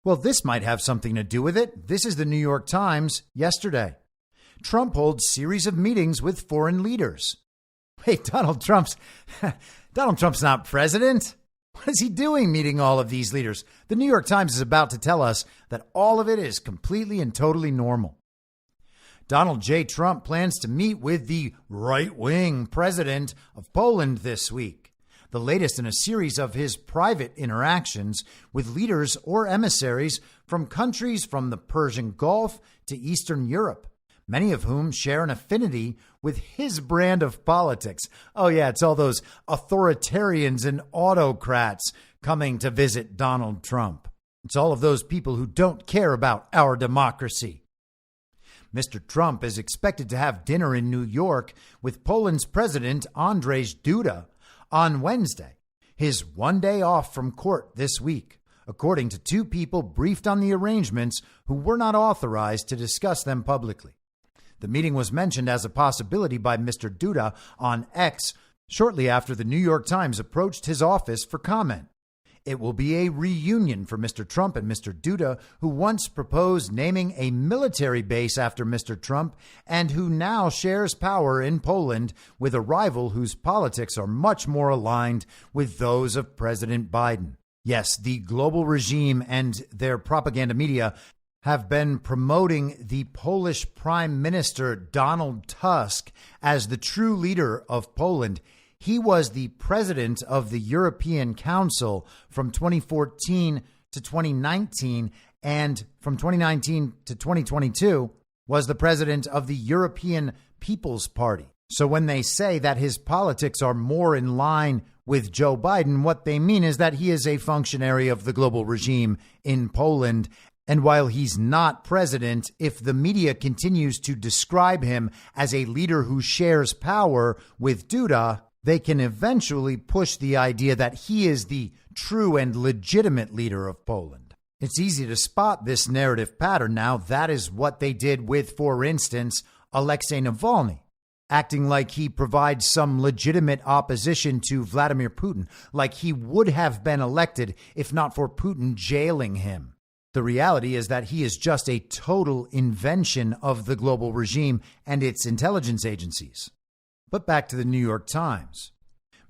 Well, this might have something to do with it. This is the New York Times yesterday. Trump holds series of meetings with foreign leaders. Wait, Donald Trump's not president? What is he doing meeting all of these leaders? The New York Times is about to tell us that all of it is completely and totally normal. Donald J. Trump plans to meet with the right-wing president of Poland this week, the latest in a series of his private interactions with leaders or emissaries from countries from the Persian Gulf to Eastern Europe, many of whom share an affinity with his brand of politics. Oh, yeah, it's all those authoritarians and autocrats coming to visit Donald Trump. It's all of those people who don't care about our democracy. Mr. Trump is expected to have dinner in New York with Poland's President Andrzej Duda on Wednesday, his one day off from court this week, according to two people briefed on the arrangements who were not authorized to discuss them publicly. The meeting was mentioned as a possibility by Mr. Duda on X shortly after the New York Times approached his office for comment. It will be a reunion for Mr. Trump and Mr. Duda, who once proposed naming a military base after Mr. Trump and who now shares power in Poland with a rival whose politics are much more aligned with those of President Biden. Yes, the global regime and their propaganda media have been promoting the Polish Prime Minister Donald Tusk as the true leader of Poland. He was the president of the European Council from 2014 to 2019, and from 2019 to 2022 was the president of the European People's Party. So when they say that his politics are more in line with Joe Biden, what they mean is that he is a functionary of the global regime in Poland. And while he's not president, if the media continues to describe him as a leader who shares power with Duda, they can eventually push the idea that he is the true and legitimate leader of Poland. It's easy to spot this narrative pattern now. That is what they did with, for instance, Alexei Navalny, acting like he provides some legitimate opposition to Vladimir Putin, like he would have been elected if not for Putin jailing him. The reality is that he is just a total invention of the global regime and its intelligence agencies. But back to the New York Times.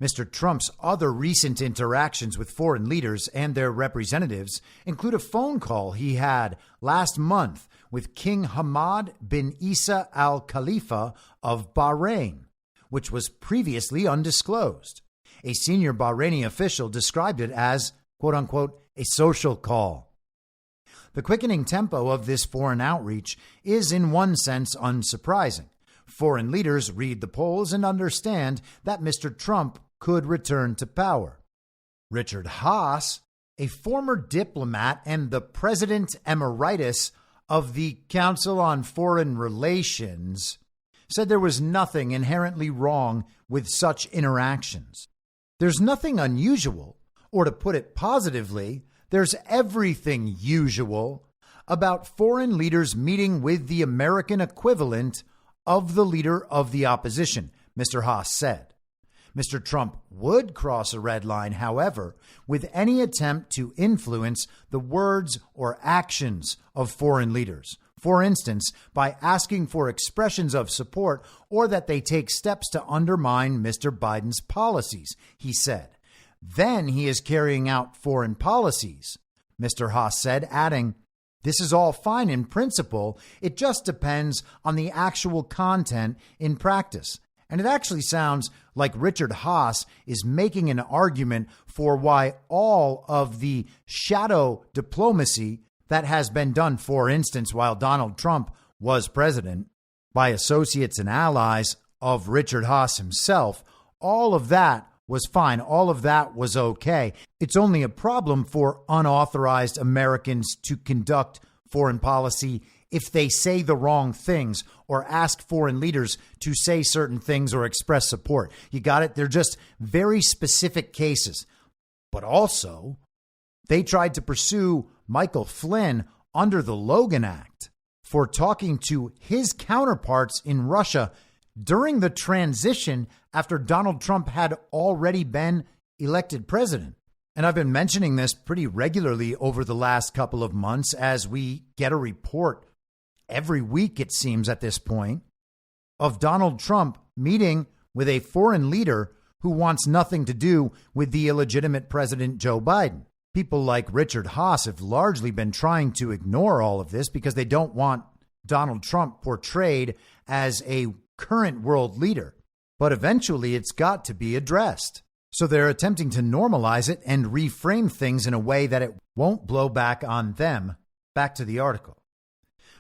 Mr. Trump's other recent interactions with foreign leaders and their representatives include a phone call he had last month with King Hamad bin Isa Al Khalifa of Bahrain, which was previously undisclosed. A senior Bahraini official described it as, quote unquote, a social call. The quickening tempo of this foreign outreach is in one sense unsurprising. Foreign leaders read the polls and understand that Mr. Trump could return to power. Richard Haass, a former diplomat and the president emeritus of the Council on Foreign Relations, said there was nothing inherently wrong with such interactions. There's nothing unusual, or to put it positively, there's everything usual about foreign leaders meeting with the American equivalent of the leader of the opposition, Mr. Haass said. Mr. Trump would cross a red line, however, with any attempt to influence the words or actions of foreign leaders. For instance, by asking for expressions of support or that they take steps to undermine Mr. Biden's policies, he said. Then he is carrying out foreign policies, Mr. Haass said, adding, "This is all fine in principle. It just depends on the actual content in practice." And it actually sounds like Richard Haass is making an argument for why all of the shadow diplomacy that has been done, for instance, while Donald Trump was president, by associates and allies of Richard Haass himself, all of that was fine. All of that was okay. It's only a problem for unauthorized Americans to conduct foreign policy if they say the wrong things or ask foreign leaders to say certain things or express support. You got it? They're just very specific cases. But also, they tried to pursue Michael Flynn under the Logan Act for talking to his counterparts in Russia during the transition after Donald Trump had already been elected president. And I've been mentioning this pretty regularly over the last couple of months as we get a report every week, it seems at this point, of Donald Trump meeting with a foreign leader who wants nothing to do with the illegitimate president, Joe Biden. People like Richard Haass have largely been trying to ignore all of this because they don't want Donald Trump portrayed as a current world leader. But eventually it's got to be addressed. So they're attempting to normalize it and reframe things in a way that it won't blow back on them. Back to the article.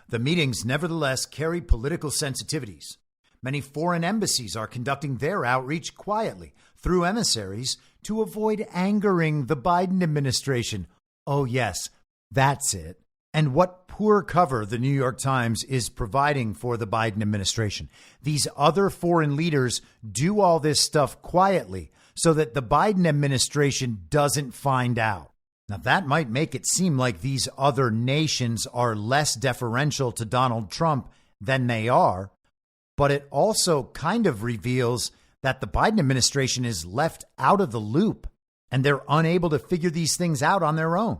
The meetings nevertheless carry political sensitivities. Many foreign embassies are conducting their outreach quietly through emissaries to avoid angering the Biden administration. Oh, yes, that's it. And what poor cover the New York Times is providing for the Biden administration. These other foreign leaders do all this stuff quietly so that the Biden administration doesn't find out. Now, that might make it seem like these other nations are less deferential to Donald Trump than they are, but it also kind of reveals that the Biden administration is left out of the loop and they're unable to figure these things out on their own.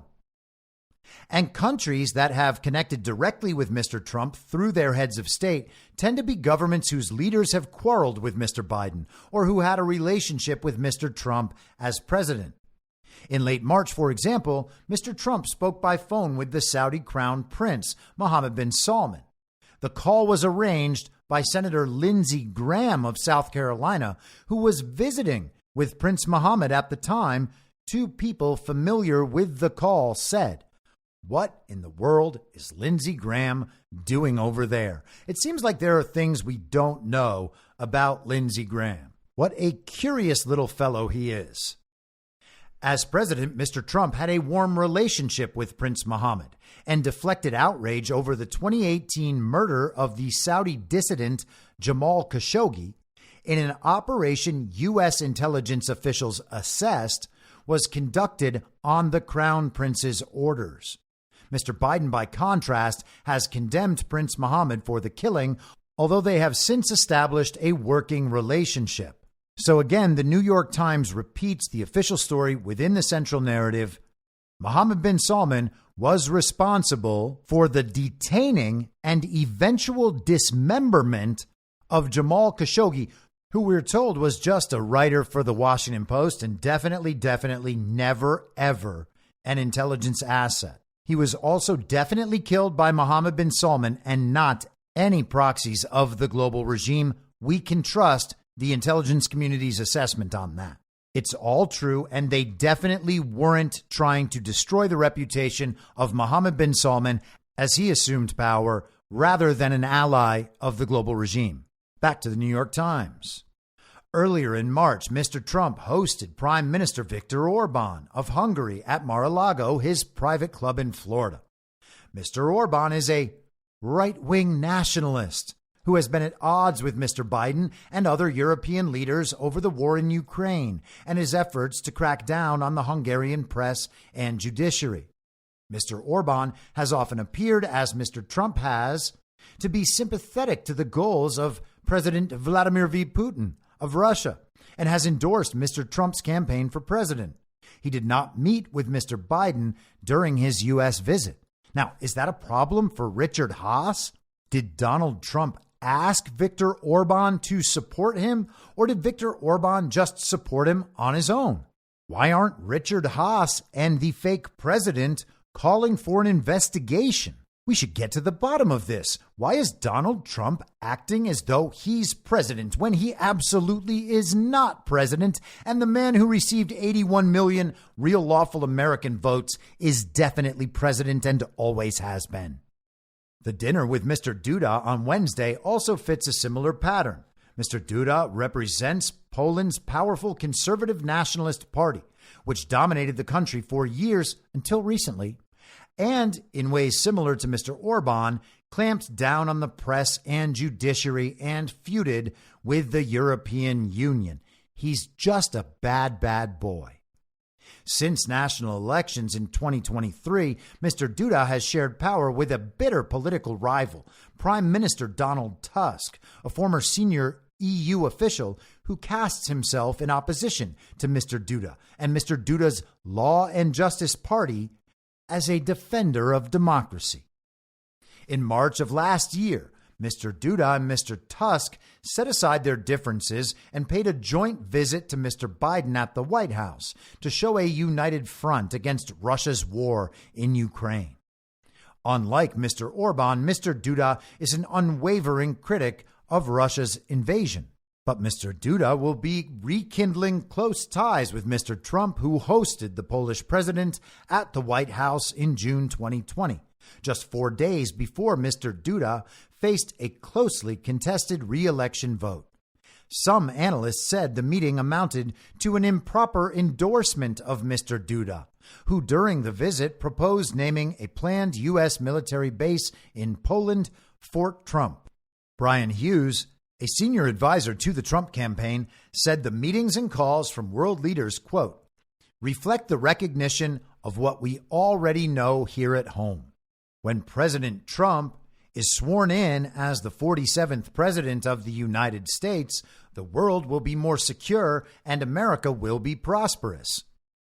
And countries that have connected directly with Mr. Trump through their heads of state tend to be governments whose leaders have quarreled with Mr. Biden or who had a relationship with Mr. Trump as president. In late March, for example, Mr. Trump spoke by phone with the Saudi Crown Prince, Mohammed bin Salman. The call was arranged by Senator Lindsey Graham of South Carolina, who was visiting with Prince Mohammed at the time. Two people familiar with the call said, "What in the world is Lindsey Graham doing over there?" It seems like there are things we don't know about Lindsey Graham. What a curious little fellow he is. As president, Mr. Trump had a warm relationship with Prince Mohammed and deflected outrage over the 2018 murder of the Saudi dissident Jamal Khashoggi in an operation U.S. intelligence officials assessed was conducted on the Crown Prince's orders. Mr. Biden, by contrast, has condemned Prince Mohammed for the killing, although they have since established a working relationship. So again, the New York Times repeats the official story within the central narrative. Mohammed bin Salman was responsible for the detaining and eventual dismemberment of Jamal Khashoggi, who we're told was just a writer for the Washington Post and definitely never, ever an intelligence asset. He was also definitely killed by Mohammed bin Salman and not any proxies of the global regime. We can trust the intelligence community's assessment on that. It's all true, and they definitely weren't trying to destroy the reputation of Mohammed bin Salman as he assumed power rather than an ally of the global regime. Back to the New York Times. Earlier in March, Mr. Trump hosted Prime Minister Viktor Orban of Hungary at Mar-a-Lago, his private club in Florida. Mr. Orban is a right-wing nationalist who has been at odds with Mr. Biden and other European leaders over the war in Ukraine and his efforts to crack down on the Hungarian press and judiciary. Mr. Orban has often appeared, as Mr. Trump has, to be sympathetic to the goals of President Vladimir V. Putin of Russia and has endorsed Mr. Trump's campaign for president. He did not meet with Mr. Biden during his U.S. visit. Now, is that a problem for Richard Haass? Did Donald Trump ask Viktor Orban to support him, or did Viktor Orban just support him on his own? Why aren't Richard Haass and the fake president calling for an investigation? We should get to the bottom of this. Why is Donald Trump acting as though he's president when he absolutely is not president, and the man who received 81 million real lawful American votes is definitely president and always has been? The dinner with Mr. Duda on Wednesday also fits a similar pattern. Mr. Duda represents Poland's powerful conservative nationalist party, which dominated the country for years until recently, and in ways similar to Mr. Orban, clamped down on the press and judiciary and feuded with the European Union. He's just a bad, bad boy. Since national elections in 2023, Mr. Duda has shared power with a bitter political rival, Prime Minister Donald Tusk, a former senior EU official who casts himself in opposition to Mr. Duda and Mr. Duda's Law and Justice Party as a defender of democracy. In March of last year, Mr. Duda and Mr. Tusk set aside their differences and paid a joint visit to Mr. Biden at the White House to show a united front against Russia's war in Ukraine. Unlike Mr. Orban, Mr. Duda is an unwavering critic of Russia's invasion. But Mr. Duda will be rekindling close ties with Mr. Trump, who hosted the Polish president at the White House in June 2020, just 4 days before Mr. Duda faced a closely contested re-election vote. Some analysts said the meeting amounted to an improper endorsement of Mr. Duda, who during the visit proposed naming a planned U.S. military base in Poland Fort Trump. Brian Hughes, a senior advisor to the Trump campaign, said the meetings and calls from world leaders, quote, reflect the recognition of what we already know here at home. When President Trump is sworn in as the 47th president of the United States, the world will be more secure and America will be prosperous.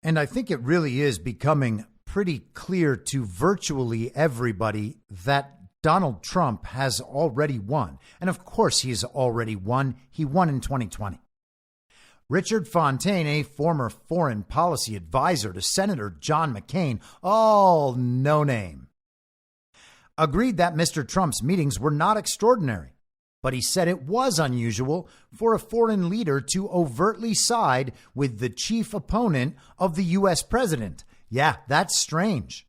And I think it really is becoming pretty clear to virtually everybody that Donald Trump has already won. And of course, he has already won. He won in 2020. Richard Fontaine, a former foreign policy advisor to Senator John McCain, all no name, agreed that Mr. Trump's meetings were not extraordinary, but he said it was unusual for a foreign leader to overtly side with the chief opponent of the U.S. president. Yeah, that's strange.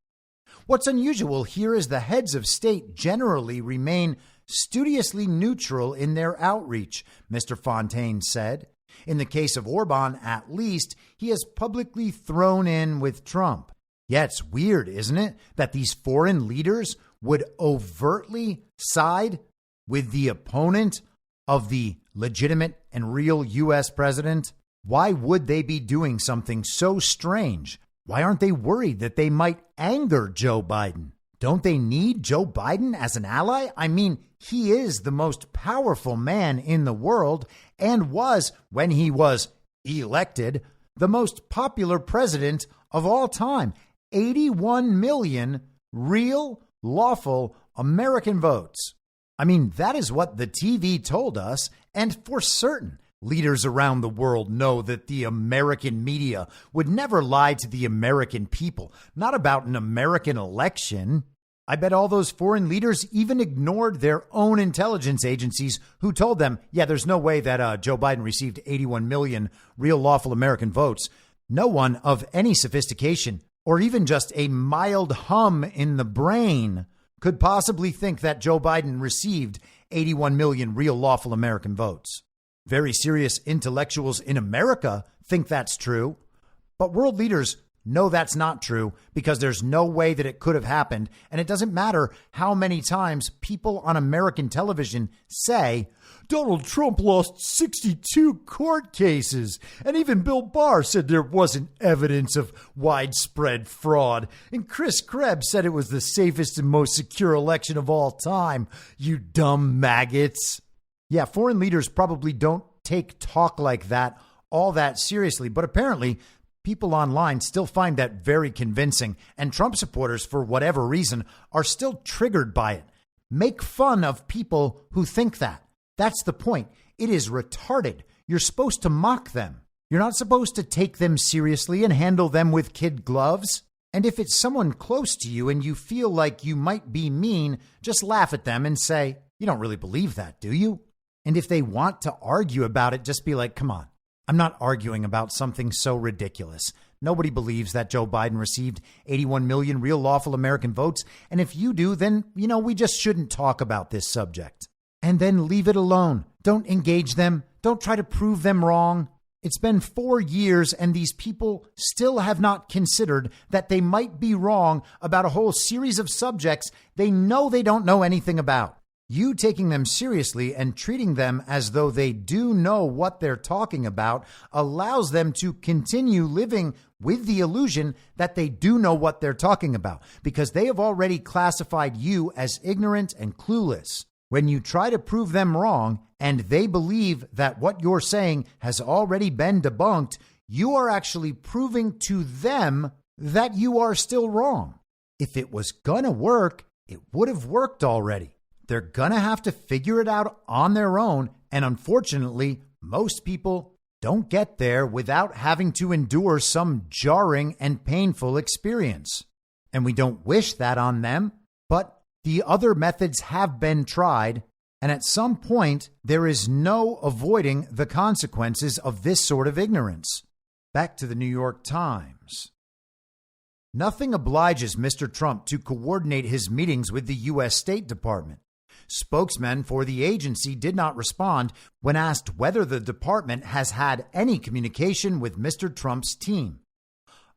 What's unusual here is the heads of state generally remain studiously neutral in their outreach, Mr. Fontaine said. In the case of Orban, at least, he has publicly thrown in with Trump. Yeah, it's weird, isn't it, that these foreign leaders would overtly side with the opponent of the legitimate and real U.S. president? Why would they be doing something so strange? Why aren't they worried that they might anger Joe Biden? Don't they need Joe Biden as an ally? I mean, he is the most powerful man in the world and was, when he was elected, the most popular president of all time. 81 million real, lawful American votes. I mean, that is what the TV told us, and for certain, leaders around the world know that the American media would never lie to the American people, not about an American election. I bet all those foreign leaders even ignored their own intelligence agencies who told them, yeah, there's no way that Joe Biden received 81 million real lawful American votes. No one of any sophistication or even just a mild hum in the brain could possibly think that Joe Biden received 81 million real lawful American votes. Very serious intellectuals in America think that's true, but world leaders know that's not true because there's no way that it could have happened. And it doesn't matter how many times people on American television say, Donald Trump lost 62 court cases. And even Bill Barr said there wasn't evidence of widespread fraud. And Chris Krebs said it was the safest and most secure election of all time. You dumb maggots. Yeah, foreign leaders probably don't take talk like that all that seriously, but apparently people online still find that very convincing, and Trump supporters, for whatever reason, are still triggered by it. Make fun of people who think that. That's the point. It is retarded. You're supposed to mock them. You're not supposed to take them seriously and handle them with kid gloves. And if it's someone close to you and you feel like you might be mean, just laugh at them and say, you don't really believe that, do you? And if they want to argue about it, just be like, come on, I'm not arguing about something so ridiculous. Nobody believes that Joe Biden received 81 million real lawful American votes. And if you do, then, we just shouldn't talk about this subject. And then leave it alone. Don't engage them. Don't try to prove them wrong. It's been 4 years and these people still have not considered that they might be wrong about a whole series of subjects they know they don't know anything about. You taking them seriously and treating them as though they do know what they're talking about allows them to continue living with the illusion that they do know what they're talking about, because they have already classified you as ignorant and clueless. When you try to prove them wrong and they believe that what you're saying has already been debunked, you are actually proving to them that you are still wrong. If it was going to work, it would have worked already. They're going to have to figure it out on their own. And unfortunately, most people don't get there without having to endure some jarring and painful experience. And we don't wish that on them, but the other methods have been tried. And at some point, there is no avoiding the consequences of this sort of ignorance. Back to the New York Times. Nothing obliges Mr. Trump to coordinate his meetings with the U.S. State Department. Spokesmen for the agency did not respond when asked whether the department has had any communication with Mr. Trump's team.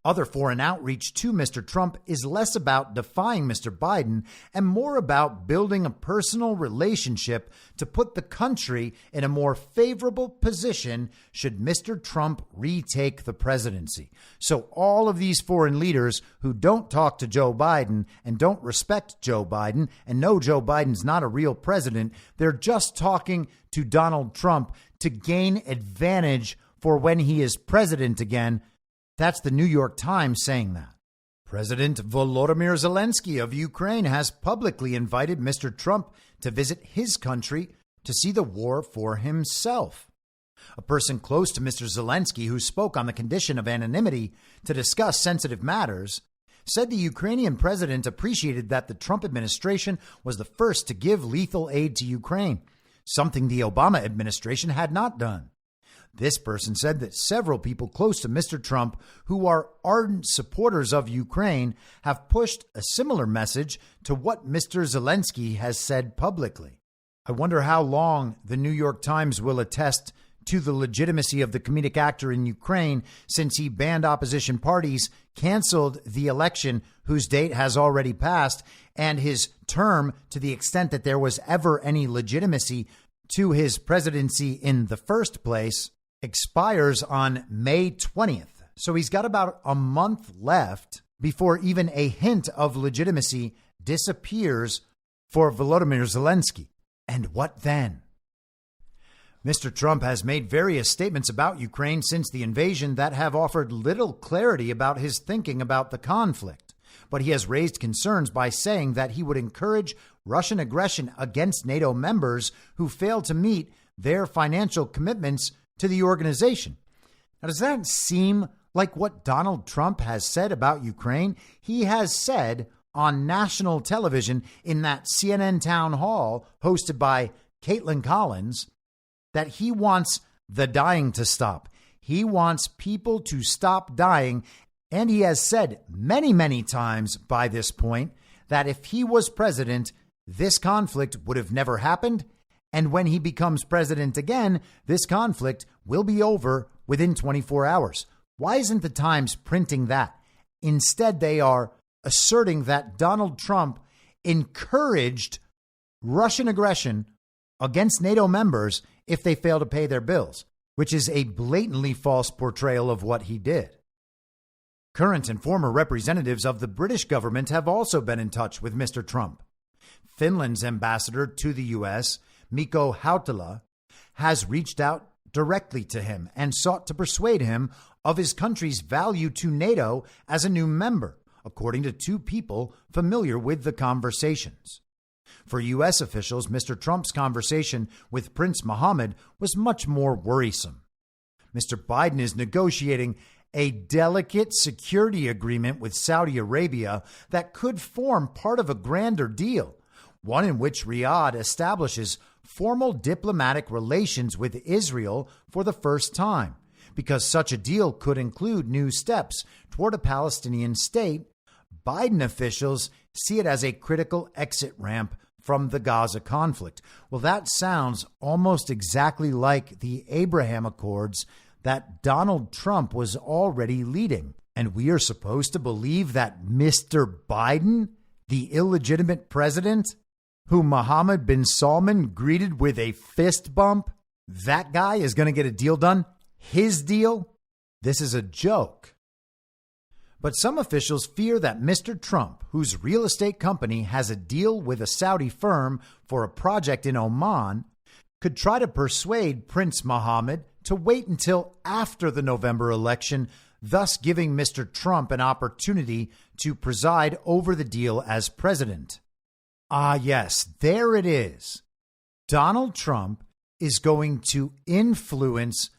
Other foreign outreach to Mr. Trump is less about defying Mr. Biden and more about building a personal relationship to put the country in a more favorable position should Mr. Trump retake the presidency. So all of these foreign leaders who don't talk to Joe Biden and don't respect Joe Biden and know Joe Biden's not a real president, they're just talking to Donald Trump to gain advantage for when he is president again. That's the New York Times saying that. President Volodymyr Zelensky of Ukraine has publicly invited Mr. Trump to visit his country to see the war for himself. A person close to Mr. Zelensky, who spoke on the condition of anonymity to discuss sensitive matters, said the Ukrainian president appreciated that the Trump administration was the first to give lethal aid to Ukraine, something the Obama administration had not done. This person said that several people close to Mr. Trump who are ardent supporters of Ukraine have pushed a similar message to what Mr. Zelensky has said publicly. I wonder how long the New York Times will attest to the legitimacy of the comedic actor in Ukraine, since he banned opposition parties, canceled the election whose date has already passed, and his term, to the extent that there was ever any legitimacy to his presidency in the first place, expires on May 20th. So he's got about a month left before even a hint of legitimacy disappears for Volodymyr Zelensky. And what then? Mr. Trump has made various statements about Ukraine since the invasion that have offered little clarity about his thinking about the conflict. But he has raised concerns by saying that he would encourage Russian aggression against NATO members who fail to meet their financial commitments to the organization. Now, does that seem like what Donald Trump has said about Ukraine? He has said on national television in that CNN town hall hosted by Caitlin Collins that he wants the dying to stop. He wants people to stop dying. And he has said many, many times by this point that if he was president, this conflict would have never happened. And when he becomes president again, this conflict will be over within 24 hours. Why isn't the Times printing that? Instead, they are asserting that Donald Trump encouraged Russian aggression against NATO members if they fail to pay their bills, which is a blatantly false portrayal of what he did. Current and former representatives of the British government have also been in touch with Mr. Trump. Finland's ambassador to the U.S., Mikko Hautala, has reached out directly to him and sought to persuade him of his country's value to NATO as a new member, according to two people familiar with the conversations. For U.S. officials, Mr. Trump's conversation with Prince Mohammed was much more worrisome. Mr. Biden is negotiating a delicate security agreement with Saudi Arabia that could form part of a grander deal, one in which Riyadh establishes formal diplomatic relations with Israel for the first time, because such a deal could include new steps toward a Palestinian state. Biden officials see it as a critical exit ramp from the Gaza conflict. Well, that sounds almost exactly like the Abraham Accords that Donald Trump was already leading. And we are supposed to believe that Mr. Biden, the illegitimate president, whom Mohammed bin Salman greeted with a fist bump, that guy is going to get a deal done? His deal? This is a joke. But some officials fear that Mr. Trump, whose real estate company has a deal with a Saudi firm for a project in Oman, could try to persuade Prince Mohammed to wait until after the November election, thus giving Mr. Trump an opportunity to preside over the deal as president. Ah, yes, there it is. Donald Trump is going to influence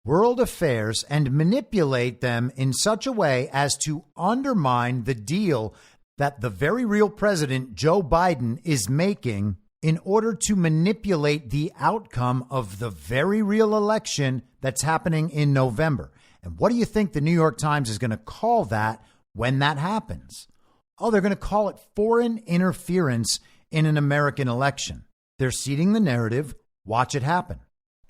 world affairs and manipulate them in such a way as to undermine the deal that the very real president, Joe Biden, is making in order to manipulate the outcome of the very real election that's happening in November. And what do you think the New York Times is going to call that when that happens? Oh, they're going to call it foreign interference in an American election. They're seeding the narrative. Watch it happen.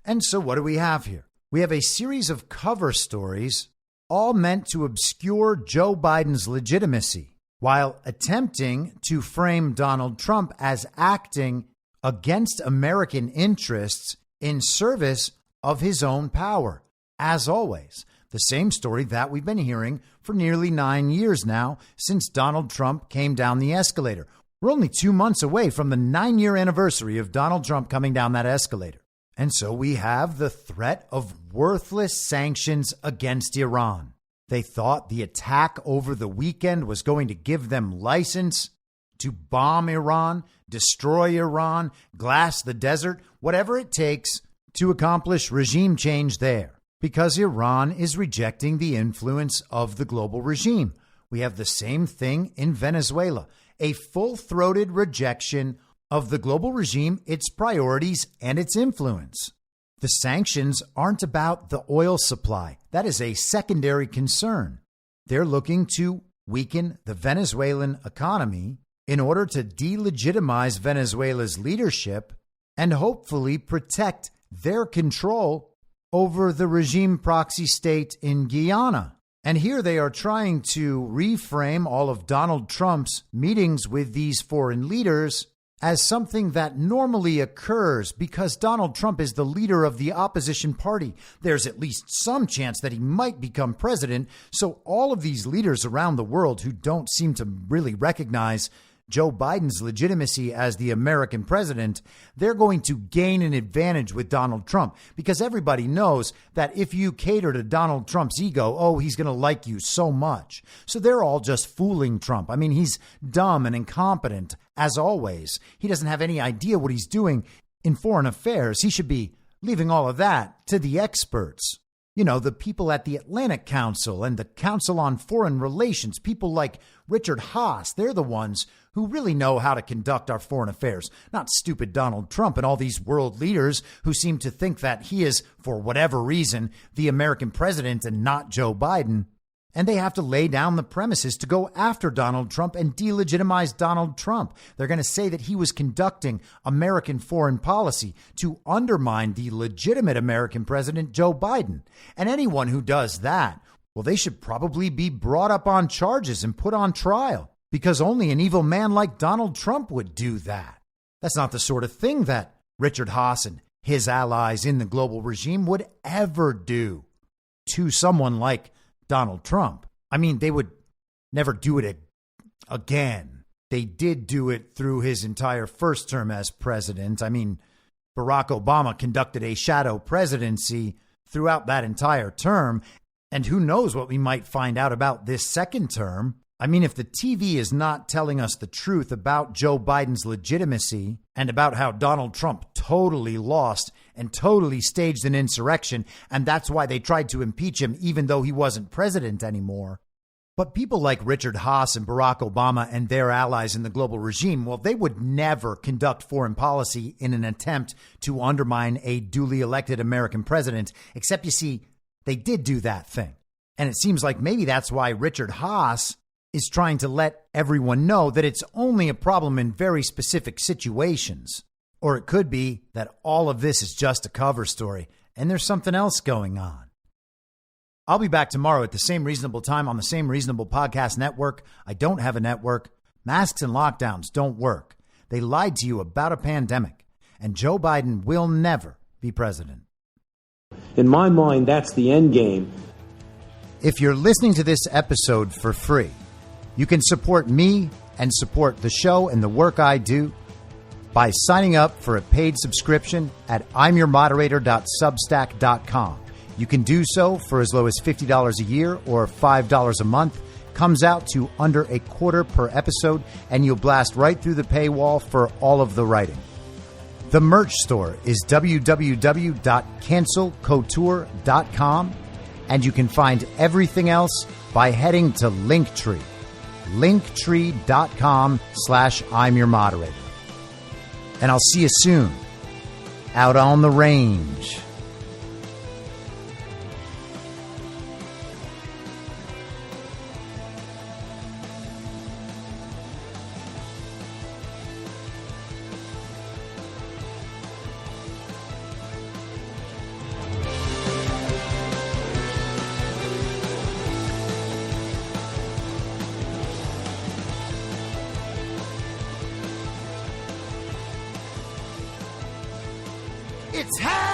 And so what do we have here? We have a series of cover stories, all meant to obscure Joe Biden's legitimacy, while attempting to frame Donald Trump as acting against American interests in service of his own power. As always, the same story that we've been hearing for nearly 9 years now since Donald Trump came down the escalator. We're only 2 months away from the 9-year anniversary of Donald Trump coming down that escalator. And so we have the threat of worthless sanctions against Iran. They thought the attack over the weekend was going to give them license to bomb Iran, destroy Iran, glass the desert, whatever it takes to accomplish regime change there, because Iran is rejecting the influence of the global regime. We have the same thing in Venezuela, a full-throated rejection of the global regime, its priorities, and its influence. The sanctions aren't about the oil supply. That is a secondary concern. They're looking to weaken the Venezuelan economy in order to delegitimize Venezuela's leadership and hopefully protect their control over the regime proxy state in Guyana. And here they are trying to reframe all of Donald Trump's meetings with these foreign leaders as something that normally occurs because Donald Trump is the leader of the opposition party. There's at least some chance that he might become president. So all of these leaders around the world who don't seem to really recognize Joe Biden's legitimacy as the American president, they're going to gain an advantage with Donald Trump because everybody knows that if you cater to Donald Trump's ego, oh, he's going to like you so much. So they're all just fooling Trump. I mean, he's dumb and incompetent, as always. He doesn't have any idea what he's doing in foreign affairs. He should be leaving all of that to the experts. You know, the people at the Atlantic Council and the Council on Foreign Relations, people like Richard Haass, they're the ones who really know how to conduct our foreign affairs, not stupid Donald Trump and all these world leaders who seem to think that he is, for whatever reason, the American president and not Joe Biden. And they have to lay down the premises to go after Donald Trump and delegitimize Donald Trump. They're going to say that he was conducting American foreign policy to undermine the legitimate American president, Joe Biden. And anyone who does that, well, they should probably be brought up on charges and put on trial because only an evil man like Donald Trump would do that. That's not the sort of thing that Richard Haass and his allies in the global regime would ever do to someone like Donald Trump. I mean, they would never do it again. They did do it through his entire first term as president. I mean, Barack Obama conducted a shadow presidency throughout that entire term. And who knows what we might find out about this second term. I mean, if the TV is not telling us the truth about Joe Biden's legitimacy and about how Donald Trump totally lost and totally staged an insurrection, and that's why they tried to impeach him even though he wasn't president anymore. But people like Richard Haas and Barack Obama and their allies in the global regime, well, they would never conduct foreign policy in an attempt to undermine a duly elected American president, except you see, they did do that thing. And it seems like maybe that's why Richard Haas is trying to let everyone know that it's only a problem in very specific situations. Or it could be that all of this is just a cover story and there's something else going on. I'll be back tomorrow at the same reasonable time on the same reasonable podcast network. I don't have a network. Masks and lockdowns don't work. They lied to you about a pandemic, and Joe Biden will never be president. In my mind, that's the end game. If you're listening to this episode for free, you can support me and support the show and the work I do by signing up for a paid subscription at imyourmoderator.substack.com. You can do so for as low as $50 a year or $5 a month. Comes out to under $0.25 per episode, and you'll blast right through the paywall for all of the writing. The merch store is www.cancelcouture.com, and you can find everything else by heading to Linktree. Linktree.com/I'm your moderator. And I'll see you soon out on the range. It's happening!